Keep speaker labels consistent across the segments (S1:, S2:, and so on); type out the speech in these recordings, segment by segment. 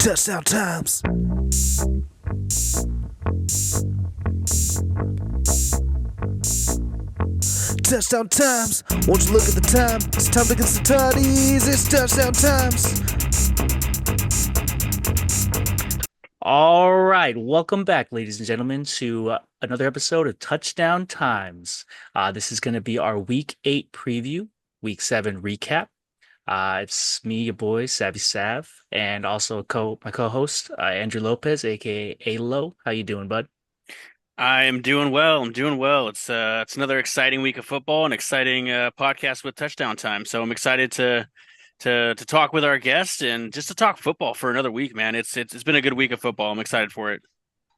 S1: Touchdown times. Touchdown times. Won't you look at the time? It's time to get some tutties. It's touchdown times.
S2: All right, welcome back, ladies and gentlemen, to another episode of Touchdown Times. This is going to be our Week 8 preview, Week 7 recap. It's me, your boy, Savvy Sav, and also my co-host, Andrew Lopez, aka Alo. How you doing, bud?
S3: I am doing well. I'm doing well. It's another exciting week of football, an exciting podcast with touchdown time. So I'm excited to talk with our guest and just to talk football for another week, man. It's been a good week of football. I'm excited for it.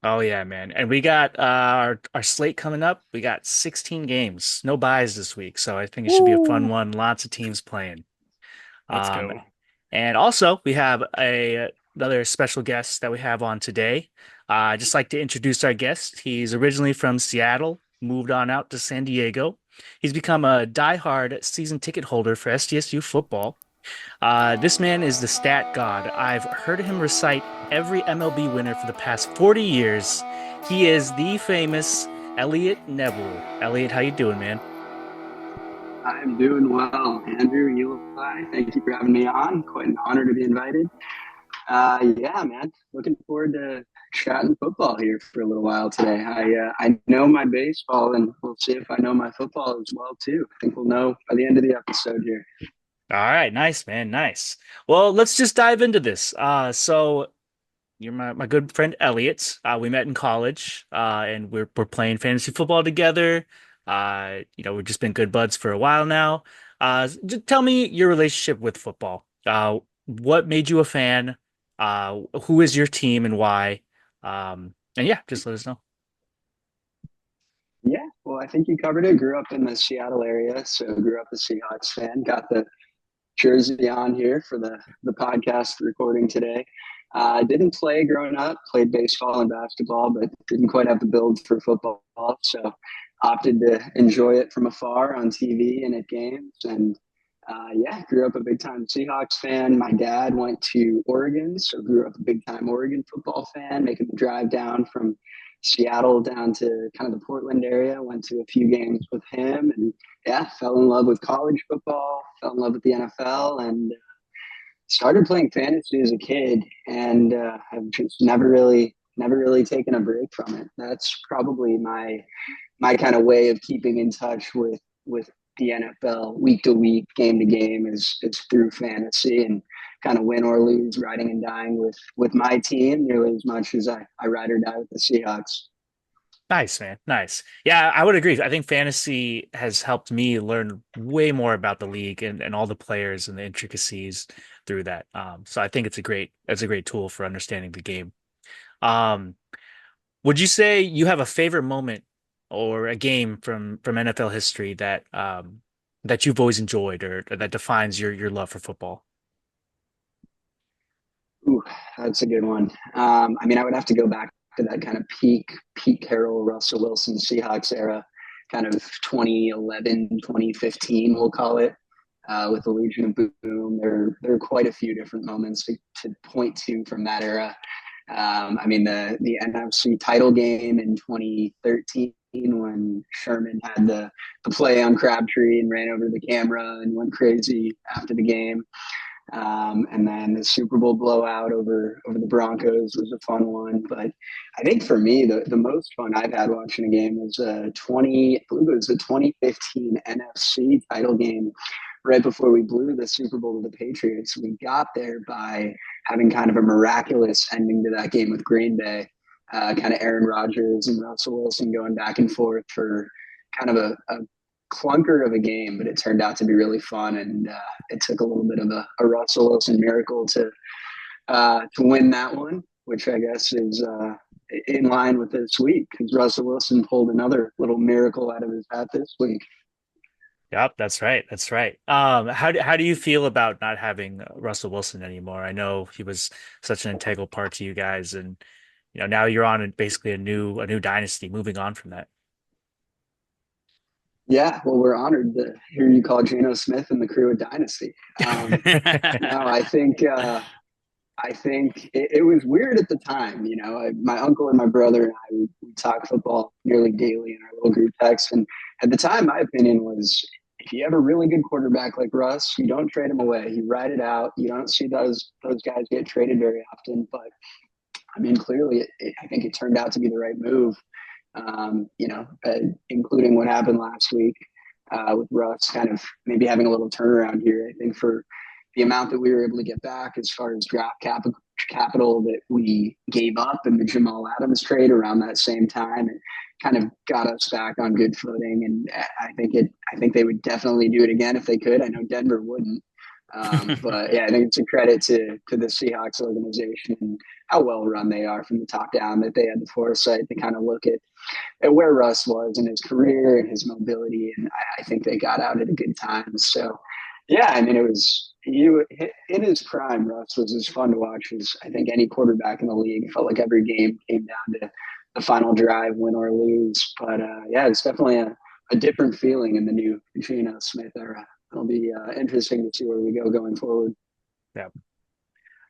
S2: Oh yeah, man. And we got our slate coming up. We got 16 games, no buys this week, so I think it should be a fun
S3: Woo!
S2: one. Lots of teams playing.
S3: Let's
S2: Um,
S3: go.
S2: And also, we have another special guest that we have on today. I'd just like to introduce our guest. He's originally from Seattle, moved on out to San Diego. He's become a diehard season ticket holder for SDSU football. This man is the stat god. I've heard him recite every MLB winner for the past 40 years. He is the famous Elliot Nebel. Elliot, how you doing, man?
S4: I'm doing well, Andrew. Eli, thank you for having me on. Quite an honor to be invited. Yeah, man, looking forward to chatting football here for a little while today. I know my baseball, and we'll see if I know my football as well too. I think we'll know by the end of the episode here.
S2: All right, nice, man, nice. Well, let's just dive into this. So you're my good friend Elliot. We met in college, and we're playing fantasy football together. We've just been good buds for a while now. Just tell me your relationship with football. What made you a fan? Who is your team and why? And yeah, just let us know.
S4: Yeah, well, I think you covered it. Grew up in the Seattle area, so grew up a Seahawks fan. Got the jersey on here for the podcast recording today. Didn't play growing up, played baseball and basketball, but didn't quite have the build for football. So opted to enjoy it from afar on TV and at games. And yeah, grew up a big time Seahawks fan. My dad went to Oregon, so grew up a big time Oregon football fan, making the drive down from Seattle down to kind of the Portland area. Went to a few games with him and yeah, fell in love with college football, fell in love with the NFL, and started playing fantasy as a kid, and have just never really taken a break from it. That's probably my kind of way of keeping in touch with the NFL week to week, game to game is through fantasy and kind of win or lose, riding and dying with my team nearly as much as I ride or die with the Seahawks.
S2: Nice, man. Nice. Yeah, I would agree. I think fantasy has helped me learn way more about the league and all the players and the intricacies through that. So I think it's a great tool for understanding the game. Um, would you say you have a favorite moment or a game from NFL history that you've always enjoyed or that defines your love for football?
S4: Ooh, that's a good one. I mean, I would have to go back to that kind of peak Pete Carroll, Russell Wilson Seahawks era, kind of 2011, 2015, we'll call it, with the Legion of Boom. There are quite a few different moments to point to from that era. I mean, the NFC title game in 2013 when Sherman had the play on Crabtree and ran over the camera and went crazy after the game. And then the Super Bowl blowout over the Broncos was a fun one. But I think for me, the most fun I've had watching a game was I believe it was the 2015 NFC title game right before we blew the Super Bowl to the Patriots. We got there by having kind of a miraculous ending to that game with Green Bay. Kind of Aaron Rodgers and Russell Wilson going back and forth for kind of a clunker of a game, but it turned out to be really fun. And it took a little bit of a Russell Wilson miracle to win that one, which I guess is in line with this week because Russell Wilson pulled another little miracle out of his hat this week.
S2: Yep, that's right. That's right. How do you feel about not having Russell Wilson anymore? I know he was such an integral part to you guys, and now you're on basically a new dynasty, moving on from that.
S4: Yeah, well, we're honored to hear you call Geno Smith and the crew a dynasty. No, I think I think it was weird at the time. My uncle and my brother and I, we talk football nearly daily in our little group text. And at the time, my opinion was if you have a really good quarterback like Russ, you don't trade him away. You ride it out. You don't see those guys get traded very often. But I mean, clearly, I think it turned out to be the right move. Including what happened last week with Russ kind of maybe having a little turnaround here. I think for the amount that we were able to get back as far as draft capital that we gave up in the Jamal Adams trade around that same time, it kind of got us back on good footing. And I think they would definitely do it again if they could. I know Denver wouldn't. But yeah, I think it's a credit to the Seahawks organization and how well run they are from the top down, that they had the foresight to kind of look at where Russ was in his career and his mobility. And I think they got out at a good time. So yeah, I mean, in his prime, Russ was as fun to watch as I think any quarterback in the league. It felt like every game came down to the final drive, win or lose. But yeah, it's definitely a different feeling in the new Geno Smith era. It'll be interesting to see where we go going forward.
S2: Yeah.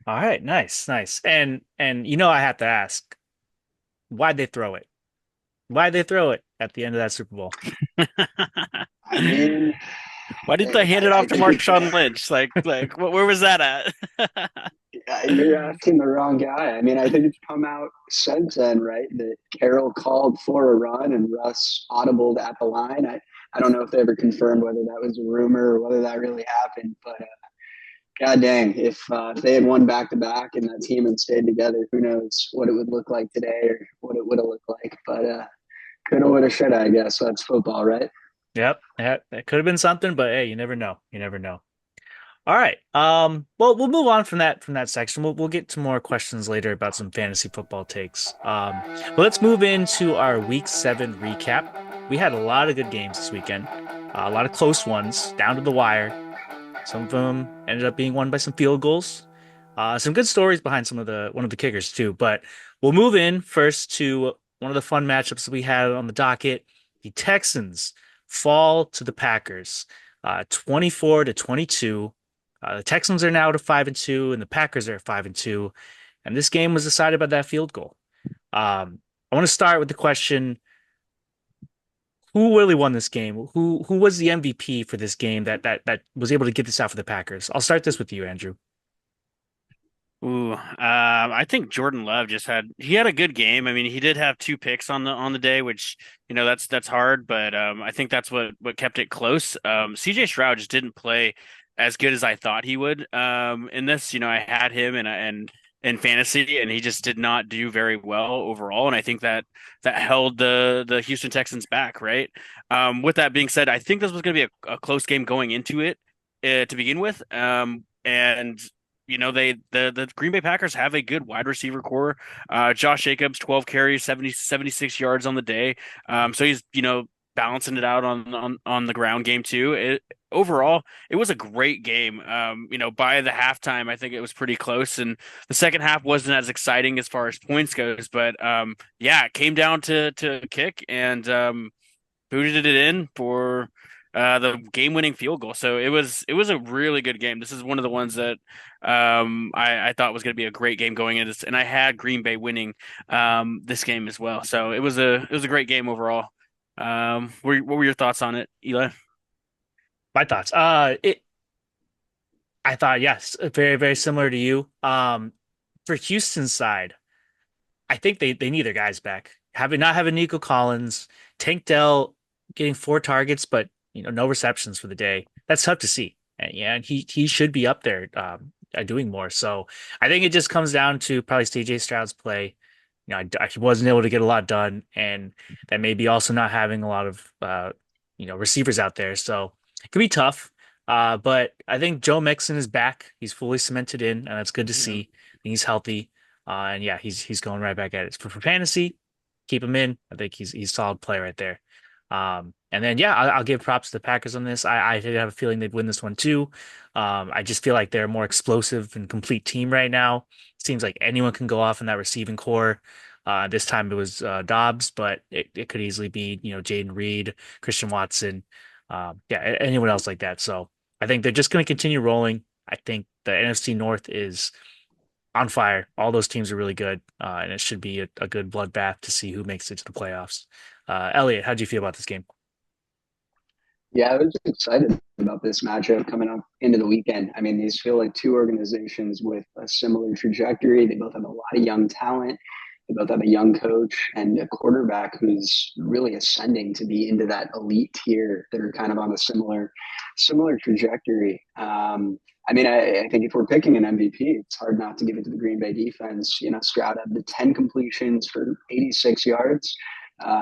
S2: All right. Nice. And I have to ask, why'd they throw it? Why'd they throw it at the end of that Super Bowl?
S4: I mean,
S3: why didn't they hand it off to Marshawn Lynch? Like, where was that at?
S4: You're asking the wrong guy. I mean, I think it's come out since then, right? That Carroll called for a run and Russ audibled at the line. I don't know if they ever confirmed whether that was a rumor or whether that really happened, but God dang, if they had won back to back and that team had stayed together, who knows what it would look like today or what it would have looked like. But coulda, woulda, shoulda, I guess. That's football, right?
S2: Yep. That could have been something, but hey, you never know. You never know. All right. Well, we'll move on from that section. We'll get to more questions later about some fantasy football takes. But let's move into our Week 7 recap. We had a lot of good games this weekend. A lot of close ones, down to the wire. Some of them ended up being won by some field goals. Some good stories behind one of the kickers too. But we'll move in first to one of the fun matchups that we had on the docket. The Texans fall to the Packers, 24-22. The Texans are now to 5-2, and the Packers are at 5-2. And this game was decided by that field goal. I want to start with the question: who really won this game? Who was the MVP for this game that was able to get this out for the Packers? I'll start this with you, Andrew.
S3: I think Jordan Love he had a good game. I mean, he did have 2 picks on the day, which that's hard, but I think that's what kept it close. CJ Stroud just didn't play as good as I thought he would. In this, I had him and in fantasy, and he just did not do very well overall. And I think that held the Houston Texans back, right? With that being said, I think this was going to be a close game going into it to begin with. And the Green Bay Packers have a good wide receiver core. Josh Jacobs, 12 carries, 76 yards on the day. So he's balancing it out on the ground game too. Overall, it was a great game. By the halftime, I think it was pretty close, and the second half wasn't as exciting as far as points goes. But yeah, it came down to kick and booted it in for the game-winning field goal. So it was a really good game. This is one of the ones that I thought was going to be a great game going into this, and I had Green Bay winning this game as well. So it was a great game overall. What were your thoughts on it, Eli?
S2: My thoughts. I thought, yes, very, very similar to you. For Houston's side, I think they need their guys back. Not having Nico Collins, Tank Dell getting 4 targets, but no receptions for the day. That's tough to see. And he should be up there doing more. So I think it just comes down to probably CJ Stroud's play. He wasn't able to get a lot done, and that may be also not having a lot of receivers out there. So it could be tough. But I think Joe Mixon is back. He's fully cemented in, and that's good to see. He's healthy. And yeah, he's going right back at it. For fantasy, keep him in. I think he's a solid play right there. And then yeah, I'll give props to the Packers on this. I did have a feeling they'd win this one too. I just feel like they're a more explosive and complete team right now. Seems like anyone can go off in that receiving core. This time it was Dobbs, but it could easily be Jaden Reed, Christian Watson, anyone else like that. So I think they're just going to continue rolling. I think the NFC North is on fire. All those teams are really good, and it should be a good bloodbath to see who makes it to the playoffs. Elliot, how do you feel about this game?
S4: Yeah, I was excited about this matchup coming up into the weekend. I mean, these feel like two organizations with a similar trajectory. They both have a lot of young talent. They both have a young coach and a quarterback who's really ascending to be into that elite tier. That are kind of on a similar trajectory. I mean, I think if we're picking an MVP, it's hard not to give it to the Green Bay defense. You know, Stroud had the 10 completions for 86 yards.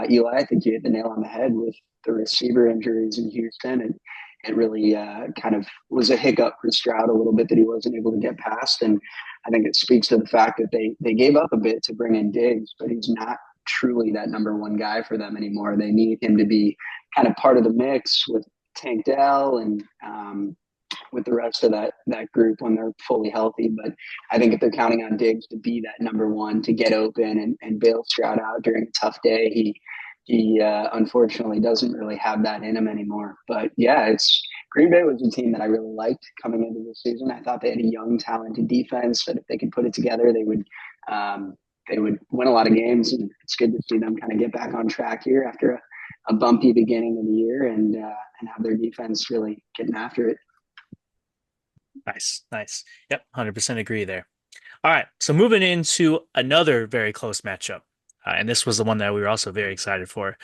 S4: Eli, I think you hit the nail on the head with the receiver injuries in Houston, and it really kind of was a hiccup for Stroud a little bit that he wasn't able to get past. And I think it speaks to the fact that they gave up a bit to bring in Diggs, but he's not truly that number one guy for them anymore. They need him to be kind of part of the mix with Tank Dell and with the rest of that group when they're fully healthy. But I think if they're counting on Diggs to be that number one to get open and bail Stroud out during a tough day, he unfortunately doesn't really have that in him anymore. But yeah, it's Green Bay was a team that I really liked coming into the season. I thought they had a young, talented defense that if they could put it together, they would win a lot of games. And it's good to see them kind of get back on track here after a bumpy beginning of the year and have their defense really getting after it.
S2: Nice. Yep, 100% agree there. All right, so moving into another very close matchup. And this was the one that we were also very excited for.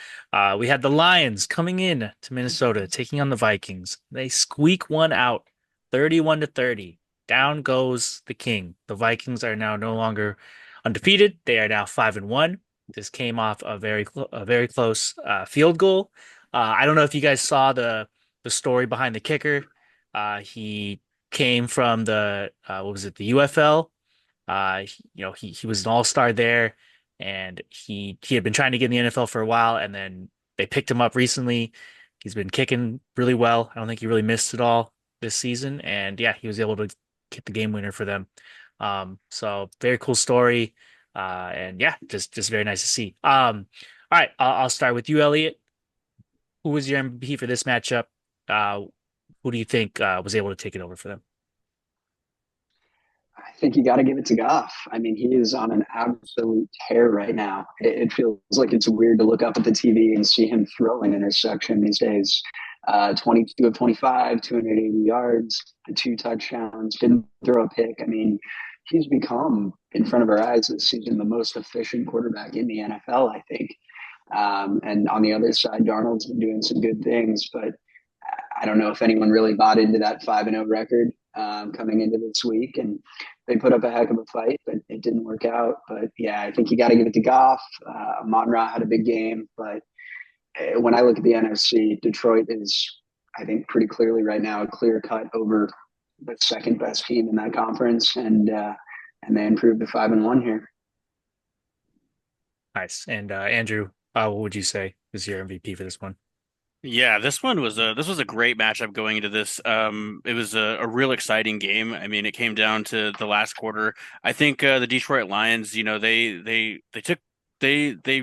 S2: We had the Lions coming in to Minnesota, taking on the Vikings. They squeak one out, 31-30. Down goes the king. The Vikings are now no longer undefeated. They are now 5-1. This came off a very close field goal. I don't know if you guys saw the story behind the kicker. He came from the what was it, the UFL? He was an all-star there, and he had been trying to get in the NFL for a while, and then they picked him up recently. He's been kicking really well. I don't think he really missed it all this season, and yeah, he was able to get the game winner for them. So very cool story, and yeah, just very nice to see. All right, I'll start with you, Elliot. Who was your MVP for this matchup? Who do you think was able to take it over for them?
S4: I think you got to give it to Goff. I mean, he is on an absolute tear right now. It feels like it's weird to look up at the TV and see him throw an interception these days. 22 of 25, 280 yards, the 2 touchdowns, didn't throw a pick. I mean, he's become, in front of our eyes this season, the most efficient quarterback in the NFL, I think. And on the other side, Darnold's been doing some good things, but I don't know if anyone really bought into that 5-0 record coming into this week. And they put up a heck of a fight, but it didn't work out. But yeah, I think you got to give it to Goff. Monra had a big game, but when I look at the NFC, Detroit is, I think, pretty clearly right now a clear cut over the second best team in that conference, and they improved to 5-1 here.
S2: Nice. And Andrew, what would you say is your MVP for this one?
S3: Yeah, this was a great matchup going into this. It was a real exciting game. I mean, it came down to the last quarter. I think the Detroit Lions, they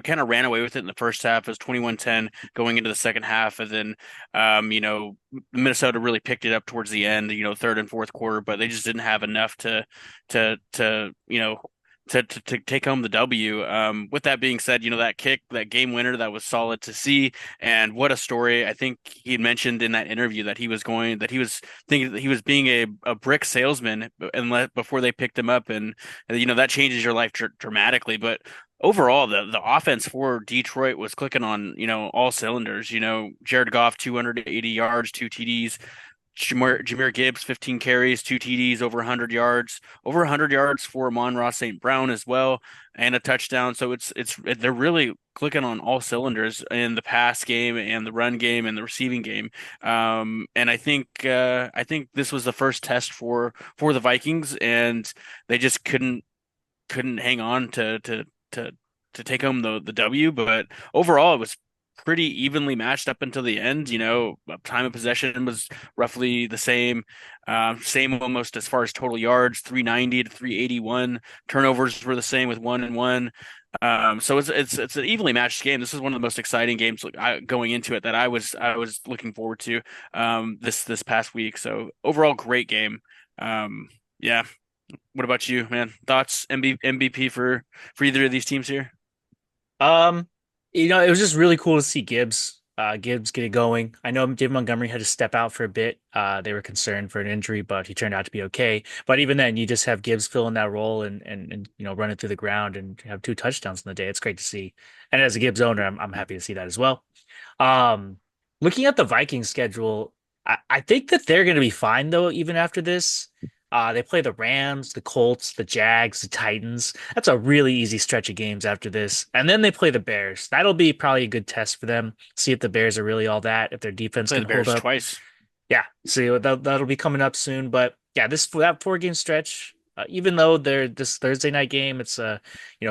S3: kind of ran away with it in the first half. It was 21-10 going into the second half, and then Minnesota really picked it up towards the end, third and fourth quarter, but they just didn't have enough to take home the W. With that being said, that kick, that game winner, that was solid to see. And what a story. I think he mentioned in that interview that he was thinking that he was being a brick salesman before they picked him up. And that changes your life dramatically. But overall, the offense for Detroit was clicking on, all cylinders. Jared Goff, 280 yards, 2 TDs. Jahmyr Gibbs, 15 carries, 2 TDs, over 100 yards for Amon-Ra St. Brown as well, and a touchdown. So they're really clicking on all cylinders in the pass game and the run game and the receiving game. And I think this was the first test for the Vikings, and they just couldn't hang on to take home the W. But overall, it was pretty evenly matched up until the end. Time of possession was roughly the same almost as far as total yards, 390 to 381. Turnovers were the same with 1 and 1. So it's an evenly matched game. This is one of the most exciting games going into it that I was looking forward to this past week. So overall, great game. Yeah. What about you, man? Thoughts MVP for either of these teams here?
S2: Um, it was just really cool to see Gibbs get it going. I know David Montgomery had to step out for a bit. They were concerned for an injury, but he turned out to be okay. But even then, you just have Gibbs fill in that role and run it through the ground and have 2 touchdowns in the day. It's great to see. And as a Gibbs owner, I'm happy to see that as well. Um, Looking at the Vikings schedule, I think that they're going to be fine though, even after this. They play the Rams, the Colts, the Jags, the Titans. That's a really easy stretch of games after this. And then they play the Bears. That'll be probably a good test for them. See if the Bears are really all that, if their defense
S3: Play
S2: can
S3: the
S2: hold
S3: Bears
S2: up.
S3: twice.
S2: Yeah, see that'll be coming up soon. But yeah, that 4 game stretch, even though they're this Thursday night game, it's a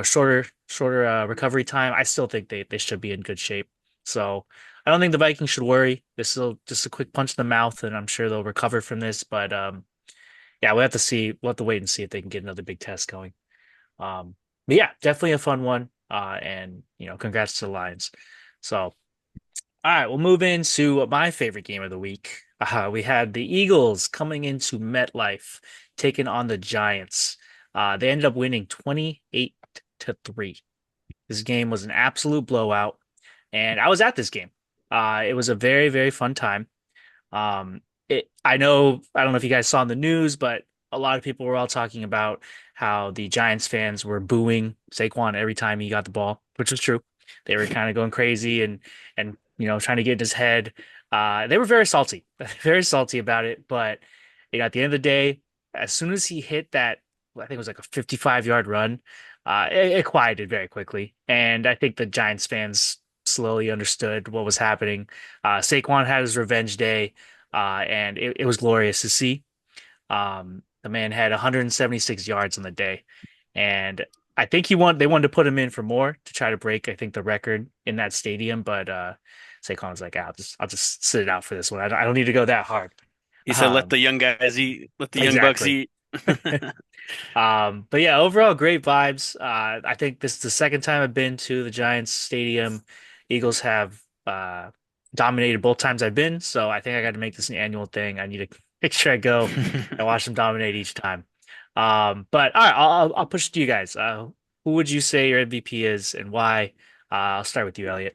S2: shorter recovery time. I still think they should be in good shape. So I don't think the Vikings should worry. This is just a quick punch in the mouth, and I'm sure they'll recover from this. But yeah, we'll have to see. We'll have to wait and see if they can get another big test going. But yeah, definitely a fun one. And congrats to the Lions. So. All right, we'll move into my favorite game of the week. We had the Eagles coming into MetLife, taking on the Giants. They ended up winning 28-3. This game was an absolute blowout, and I was at this game. It was a very, very fun time. I don't know if you guys saw in the news, but a lot of people were all talking about how the Giants fans were booing Saquon every time he got the ball, which was true. They were kind of going crazy and trying to get in his head. They were very salty, very salty about it. But at the end of the day, as soon as he hit that, I think it was like a 55-yard run, it quieted very quickly. And I think the Giants fans slowly understood what was happening. Saquon had his revenge day, and it was glorious to see. The man had 176 yards on the day, and I think they wanted to put him in for more to try to break, I think, the record in that stadium. But Saquon was like, I'll just sit it out for this one. I don't need to go that hard.
S3: He said, "Let
S2: Um,
S3: the young guys eat. Let the young bucks
S2: exactly.
S3: eat."
S2: But yeah, overall great vibes. I think this is the second time I've been to the Giants Stadium. Eagles have dominated both times I've been, so I think I got to make this an annual thing. I need to make sure I go and watch them dominate each time. But all right, I'll push it to you guys. Who would you say your MVP is and why? I'll start with you, Elliot.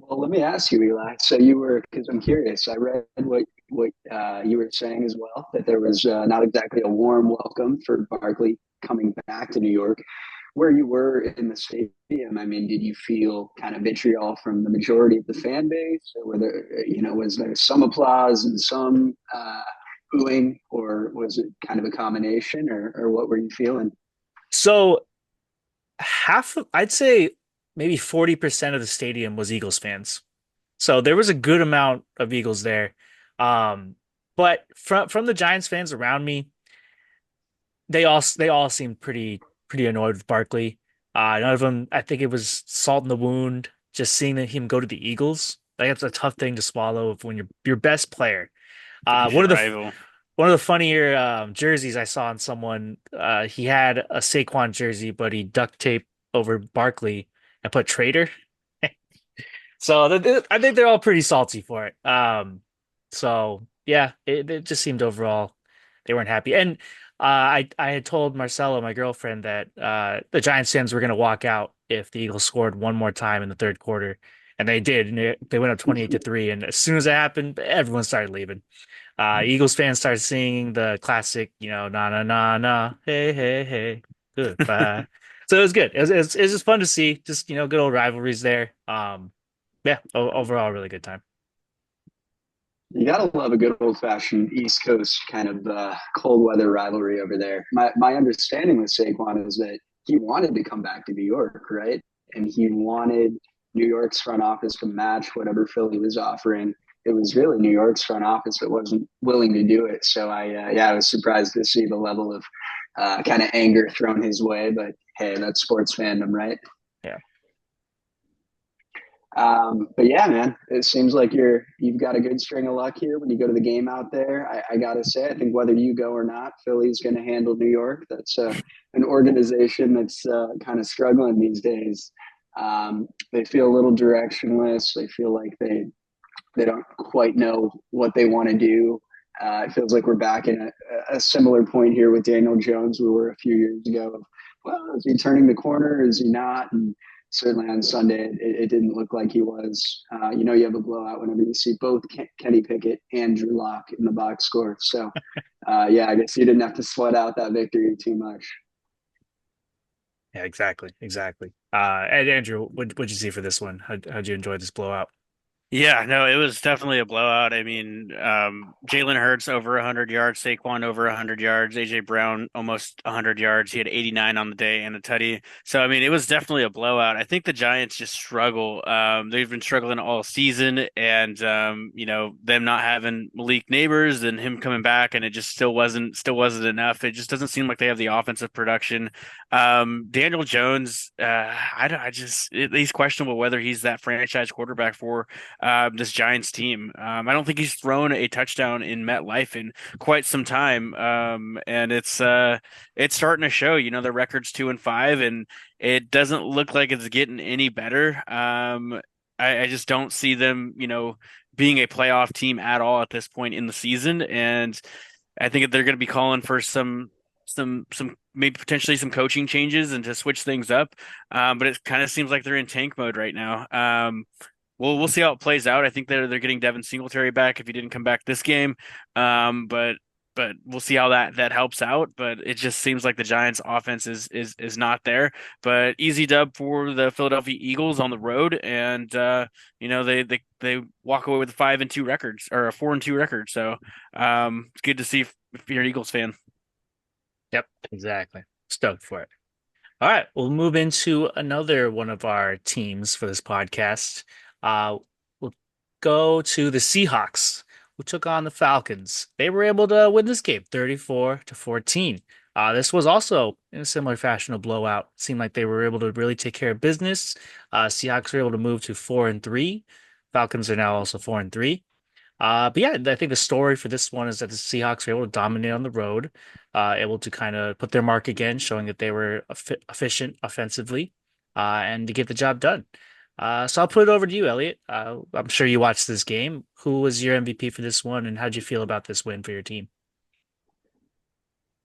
S4: Well, let me ask you, Eli. So you were, because I'm curious. I read what you were saying as well, that there was not exactly a warm welcome for Barkley coming back to New York. Where you were in the stadium, I mean, did you feel kind of vitriol from the majority of the fan base, or were there, was there some applause and some booing, or was it kind of a combination, or what were you feeling?
S2: So I'd say maybe 40% of the stadium was Eagles fans. So there was a good amount of Eagles there. Um, but from the Giants fans around me, they all seemed pretty annoyed with Barkley. None of them, I think it was salt in the wound, just seeing him go to the Eagles. Like it's a tough thing to swallow when your best player. Uh, one
S3: Division
S2: of the
S3: rival.
S2: one of the funnier jerseys I saw on someone, he had a Saquon jersey, but he duct taped over Barkley and put traitor. So I think they're all pretty salty for it. So yeah, it just seemed overall they weren't happy. And I had told Marcella, my girlfriend, that the Giants fans were going to walk out if the Eagles scored one more time in the third quarter, and they did. And they went up 28-3. And as soon as that happened, everyone started leaving. Eagles fans started singing the classic, na na na na, hey hey hey, goodbye. So it was good. It was just fun to see. Just good old rivalries there. Yeah, overall, really good time.
S4: You gotta love a good old fashioned East Coast kind of cold weather rivalry over there. My understanding with Saquon is that he wanted to come back to New York, right? And he wanted New York's front office to match whatever Philly was offering. It was really New York's front office that wasn't willing to do it. So I was surprised to see the level of kind of anger thrown his way. But hey, that's sports fandom, right?
S2: Yeah.
S4: But yeah, man, it seems like you've got a good string of luck here when you go to the game out there. I gotta say, I think whether you go or not, Philly's going to handle New York. That's an organization that's kind of struggling these days. They feel a little directionless. They feel like they don't quite know what they want to do. It feels like we're back in a similar point here with Daniel Jones we were a few years ago. Well, is he turning the corner? Is he not? And certainly on Sunday, it didn't look like he was. You have a blowout whenever you see both Kenny Pickett and Drew Lock in the box score. So, I guess you didn't have to sweat out that victory too much.
S2: Yeah, exactly. And Andrew, what'd you see for this one? How'd you enjoy this blowout?
S3: Yeah, no, it was definitely a blowout. I mean, Jalen Hurts over 100 yards, Saquon over 100 yards, AJ Brown almost 100 yards. He had 89 on the day and a tutty. So, I mean, it was definitely a blowout. I think the Giants just struggle. They've been struggling all season, and them not having Malik Neighbors and him coming back, and it just still wasn't enough. It just doesn't seem like they have the offensive production. Daniel Jones, he's questionable whether he's that franchise quarterback for this Giants team. I don't think he's thrown a touchdown in MetLife in quite some time, and it's starting to show. The record's 2-5, and it doesn't look like it's getting any better. I just don't see them, being a playoff team at all at this point in the season, and I think they're going to be calling for some maybe potentially some coaching changes and to switch things up. But it kind of seems like they're in tank mode right now. We'll see how it plays out. I think they're getting Devin Singletary back if he didn't come back this game. But we'll see how that helps out. But it just seems like the Giants' offense is not there. But easy dub for the Philadelphia Eagles on the road, and they walk away with a 5-2 records or a 4-2 record. So it's good to see if you're an Eagles fan.
S2: Yep, exactly. Stoked for it. All right, we'll move into another one of our teams for this podcast. We'll go to the Seahawks, who took on the Falcons. They were able to win this game 34-14. This was also in a similar fashion a blowout. Seemed like they were able to really take care of business. Seahawks were able to move to 4-3. Falcons are now also 4-3. But yeah, I think the story for this one is that the Seahawks were able to dominate on the road, able to kind of put their mark again, showing that they were efficient offensively, and to get the job done. So I'll put it over to you, Elliot. I'm sure you watched this game. Who was your MVP for this one, and how'd you feel about this win for your team?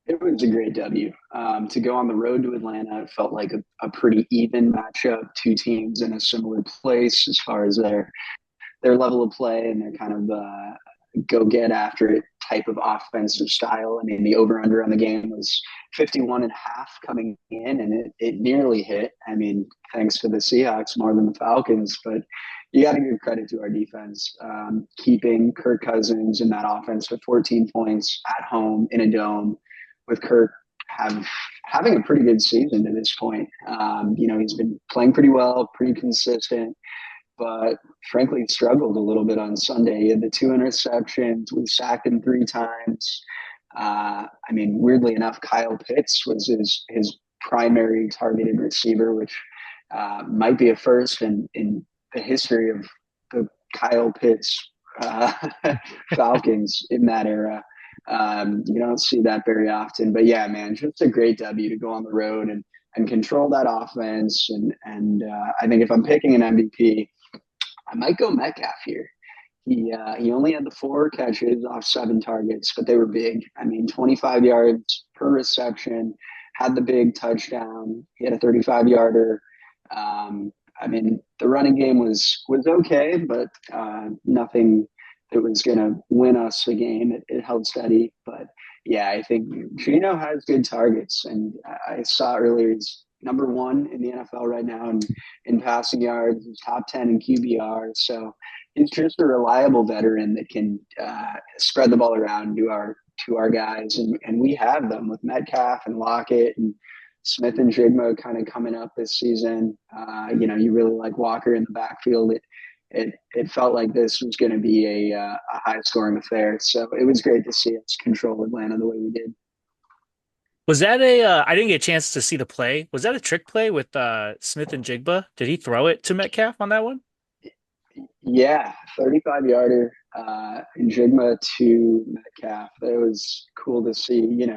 S4: It was a great W. To go on the road to Atlanta, it felt like a pretty even matchup. Two teams in a similar place as far as their level of play and their kind of go get after it type of offensive style. I mean, the over under on the game was 51.5 coming in, and it nearly hit. I mean, thanks to the Seahawks more than the Falcons, but you got to give credit to our defense, keeping Kirk Cousins in that offense to 14 points at home in a dome, with Kirk having a pretty good season to this point. He's been playing pretty well, pretty consistent, but frankly struggled a little bit on Sunday. He had the 2 interceptions. We sacked him 3 times. Weirdly enough, Kyle Pitts was his primary targeted receiver, which might be a first in the history of the Kyle Pitts Falcons in that era. You don't see that very often. But yeah, man, just a great W to go on the road and control that offense. And I think if I'm picking an MVP, I might go Metcalf here. He only had the 4 catches off 7 targets, but they were big. 25 yards per reception, had the big touchdown. He had a 35-yarder. The running game was okay, but nothing that was going to win us the game. It held steady. But yeah, I think Gino has good targets, and I saw earlier he's number 1 in the NFL right now in passing yards, top 10 in QBR. So he's just a reliable veteran that can spread the ball around to our guys, and we have them with Metcalf and Lockett and Smith and Jigma kind of coming up this season. You really like Walker in the backfield. It felt like this was going to be a high scoring affair. So it was great to see us control Atlanta the way we did.
S2: Was that I didn't get a chance to see the play. Was that a trick play with Smith and Jigba? Did he throw it to Metcalf on that one?
S4: Yeah, 35-yarder and Jigma to Metcalf. That was cool to see.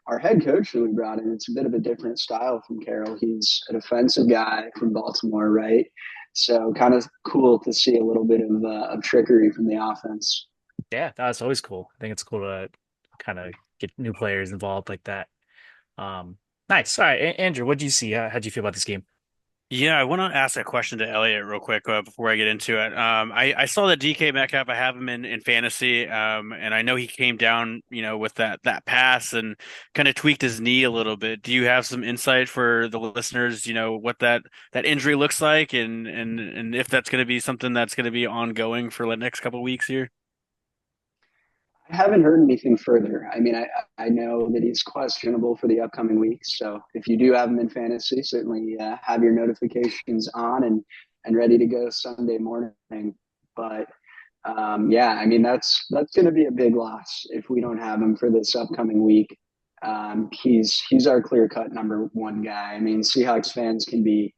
S4: Our head coach that we brought in, it's a bit of a different style from Carroll. He's a defensive guy from Baltimore, right? So kind of cool to see a little bit of trickery from the offense.
S2: Yeah, that's always cool. I think it's cool to kind of get new players involved like that. Um, nice. All right, Andrew, what do you see? How'd you feel about this game?
S3: Yeah, I want to ask a question to Elliot real quick before I get into it. I saw that DK Metcalf. I have him in fantasy, and I know he came down, with that pass and kind of tweaked his knee a little bit. Do you have some insight for the listeners? What that injury looks like, and if that's going to be something that's going to be ongoing for the next couple of weeks here.
S4: I haven't heard anything further. I mean, I know that he's questionable for the upcoming weeks. So if you do have him in fantasy, certainly have your notifications on and ready to go Sunday morning. But yeah, I mean that's going to be a big loss if we don't have him for this upcoming week. He's our clear cut number one guy. I mean, Seahawks fans can be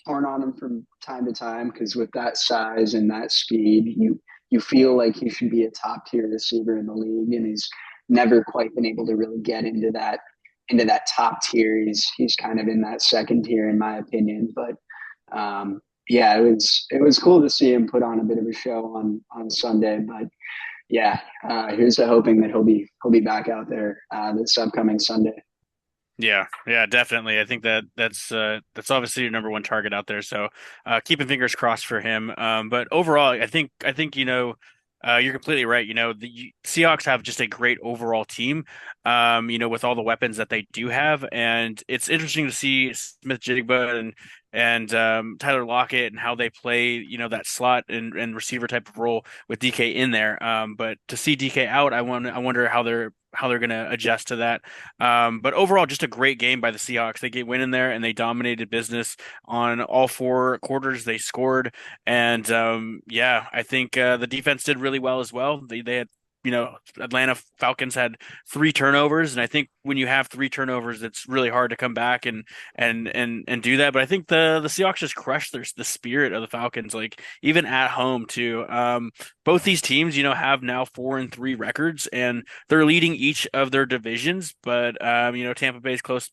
S4: torn on him from time to time because with that size and that speed, you feel like he should be a top tier receiver in the league, and he's never quite been able to really get into that top tier. He's kind of in that second tier in my opinion. But yeah, it was cool to see him put on a bit of a show on Sunday. But yeah, here's to hoping that he'll be back out there this upcoming Sunday.
S3: Yeah, yeah, definitely. I think that's obviously your number one target out there. So keeping fingers crossed for him. But overall, I think you're completely right. The Seahawks have just a great overall team. With all the weapons that they do have, and it's interesting to see Smith-Jigba and Tyler Lockett and how they play. That slot and receiver type of role with DK in there. But to see DK out, I wonder how they're going to adjust to that. But overall, just a great game by the Seahawks. They went in there and they dominated business on all four quarters. They scored, and yeah, I think the defense did really well as well. They had. Atlanta Falcons had three turnovers, and I think when you have three turnovers, it's really hard to come back and do that. But I think the Seahawks just crushed the spirit of the Falcons, like even at home too. Both these teams, have now 4-3 records, and they're leading each of their divisions. But Tampa Bay's close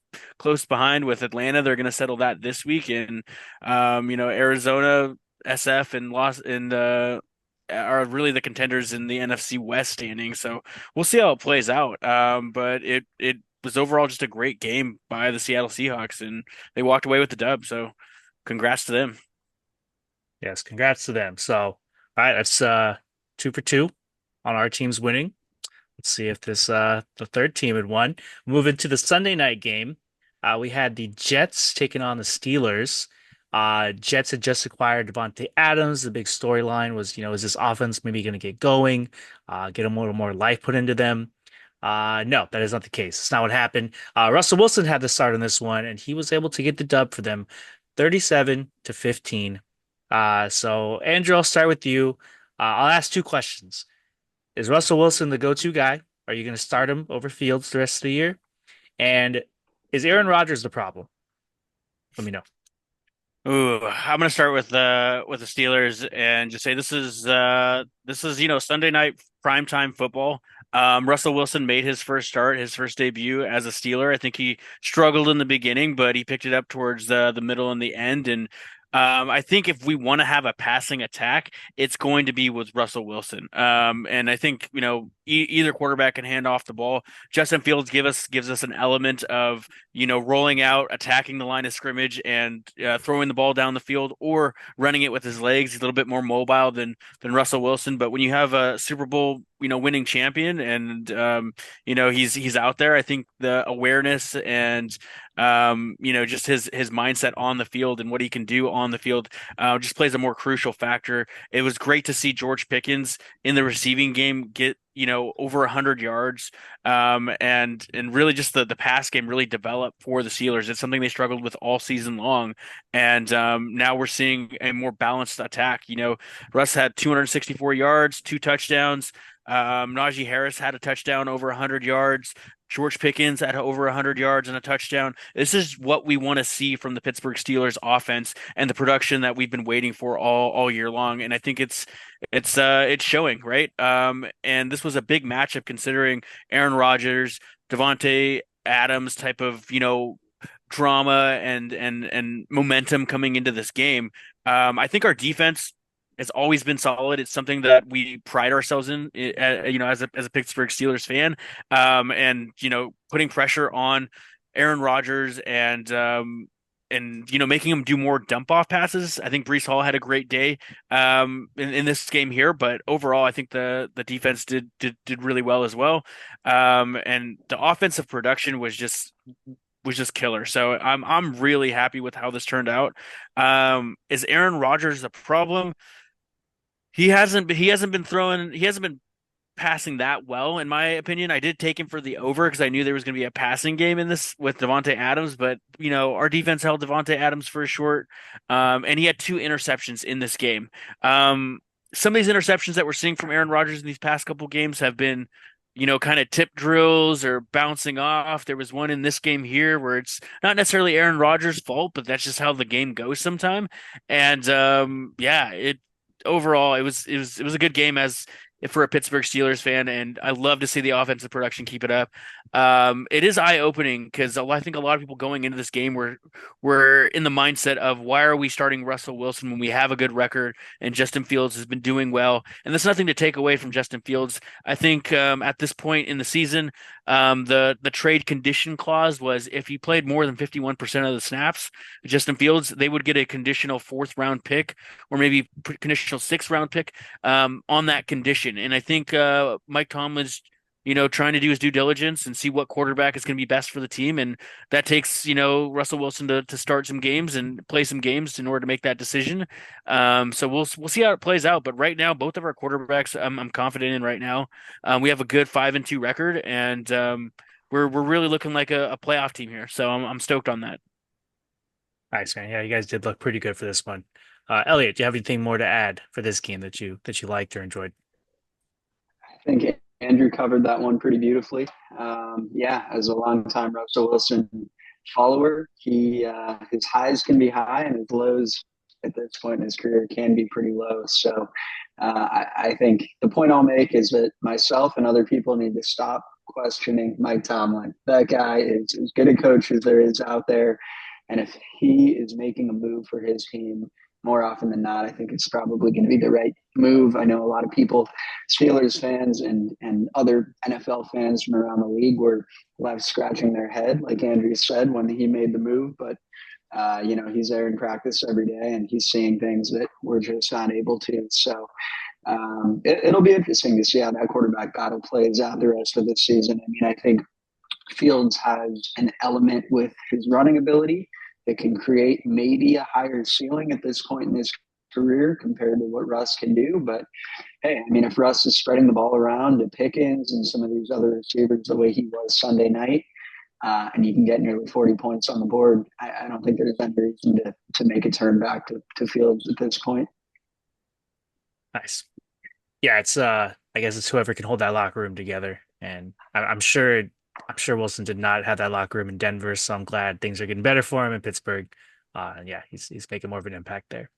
S3: behind with Atlanta. They're going to settle that this week, and Arizona, SF, and Los and are really the contenders in the NFC West standing. So we'll see how it plays out. But it was overall just a great game by the Seattle Seahawks, and they walked away with the dub. So congrats to them.
S2: Yes, congrats to them. So, all right, that's 2 for 2 on our teams winning. Let's see if this the third team had won. Moving to the Sunday night game, we had the Jets taking on the Steelers. Jets had just acquired Devontae Adams. The big storyline was, is this offense maybe going to get going, get a little more life put into them? No, that is not the case. It's not what happened. Russell Wilson had the start on this one, and he was able to get the dub for them, 37-15. So Andrew, I'll start with you. I'll ask 2 questions. Is Russell Wilson the go-to guy? Are you going to start him over Fields the rest of the year? And is Aaron Rodgers the problem? Let me know.
S3: Ooh, I'm gonna start with the Steelers and just say this is Sunday night primetime football. Russell Wilson made his first start, his first debut as a Steeler. I think he struggled in the beginning, but he picked it up towards the middle and the end. And I think if we want to have a passing attack, it's going to be with Russell Wilson. And I think either quarterback can hand off the ball. Justin Fields gives us an element of rolling out, attacking the line of scrimmage, and throwing the ball down the field or running it with his legs. He's a little bit more mobile than Russell Wilson. But when you have a Super Bowl winning champion and he's out there, I think the awareness and just his mindset on the field and what he can do on the field just plays a more crucial factor. It was great to see George Pickens in the receiving game get over 100 yards, and really just the pass game really developed for the Steelers. It's something they struggled with all season long, and now we're seeing a more balanced attack. Russ had 264 yards, 2 touchdowns. Najee Harris had a touchdown over 100 yards. George Pickens had over 100 yards and a touchdown. This is what we want to see from the Pittsburgh Steelers offense and the production that we've been waiting for all year long. And I think it's showing, right? And this was a big matchup considering Aaron Rodgers, Devontae Adams type of, drama and momentum coming into this game. I think our defense It's always been solid. It's something that we pride ourselves in, as a Pittsburgh Steelers fan. And putting pressure on Aaron Rodgers and making him do more dump off passes. I think Breece Hall had a great day in this game here, but overall, I think the defense did really well as well. And the offensive production was just killer. So I'm really happy with how this turned out. Is Aaron Rodgers a problem? He hasn't been passing that well, in my opinion. I did take him for the over because I knew there was going to be a passing game in this with Devontae Adams, but our defense held Devontae Adams for a short, and he had two interceptions in this game. Some of these interceptions that we're seeing from Aaron Rodgers in these past couple games have been, kind of tip drills or bouncing off. There was one in this game here where it's not necessarily Aaron Rodgers' fault, but that's just how the game goes sometime. And yeah, overall it was a good game as if for a Pittsburgh Steelers fan, and I love to see the offensive production keep it up. It is eye-opening because I think a lot of people going into this game were in the mindset of why are we starting Russell Wilson when we have a good record and Justin Fields has been doing well. And there's nothing to take away from Justin Fields. I think at this point in the season, the trade condition clause was if he played more than 51% of the snaps, Justin Fields, they would get a conditional fourth round pick or maybe conditional sixth round pick on that condition. And I think Mike Tomlin's, trying to do his due diligence and see what quarterback is going to be best for the team. And that takes, Russell Wilson to start some games and play some games in order to make that decision. So we'll see how it plays out. But right now, both of our quarterbacks, I'm confident in right now. We have a good 5-2 record, and we're really looking like a playoff team here. So I'm stoked on that.
S2: Nice, man. Yeah, you guys did look pretty good for this one. Elliot, do you have anything more to add for this game that you liked or enjoyed?
S4: I think Andrew covered that one pretty beautifully. Yeah, as a longtime Russell Wilson follower, his highs can be high and his lows at this point in his career can be pretty low. So I think the point I'll make is that myself and other people need to stop questioning Mike Tomlin. That guy is as good a coach as there is out there. And if he is making a move for his team, more often than not, I think it's probably going to be the right move. I know a lot of people, Steelers fans and other NFL fans from around the league, were left scratching their head, like Andrew said, when he made the move. But, he's there in practice every day and he's seeing things that we're just not able to. So it'll be interesting to see how that quarterback battle plays out the rest of the season. I mean, I think Fields has an element with his running ability that can create maybe a higher ceiling at this point in his career compared to what Russ can do. But hey, I mean, if Russ is spreading the ball around to Pickens and some of these other receivers the way he was Sunday night, and you can get nearly 40 points on the board, I don't think there's any reason to make a turn back to Fields at this point.
S2: Nice. Yeah, it's I guess it's whoever can hold that locker room together. And I'm sure Wilson did not have that locker room in Denver, so I'm glad things are getting better for him in Pittsburgh. And yeah, he's making more of an impact there.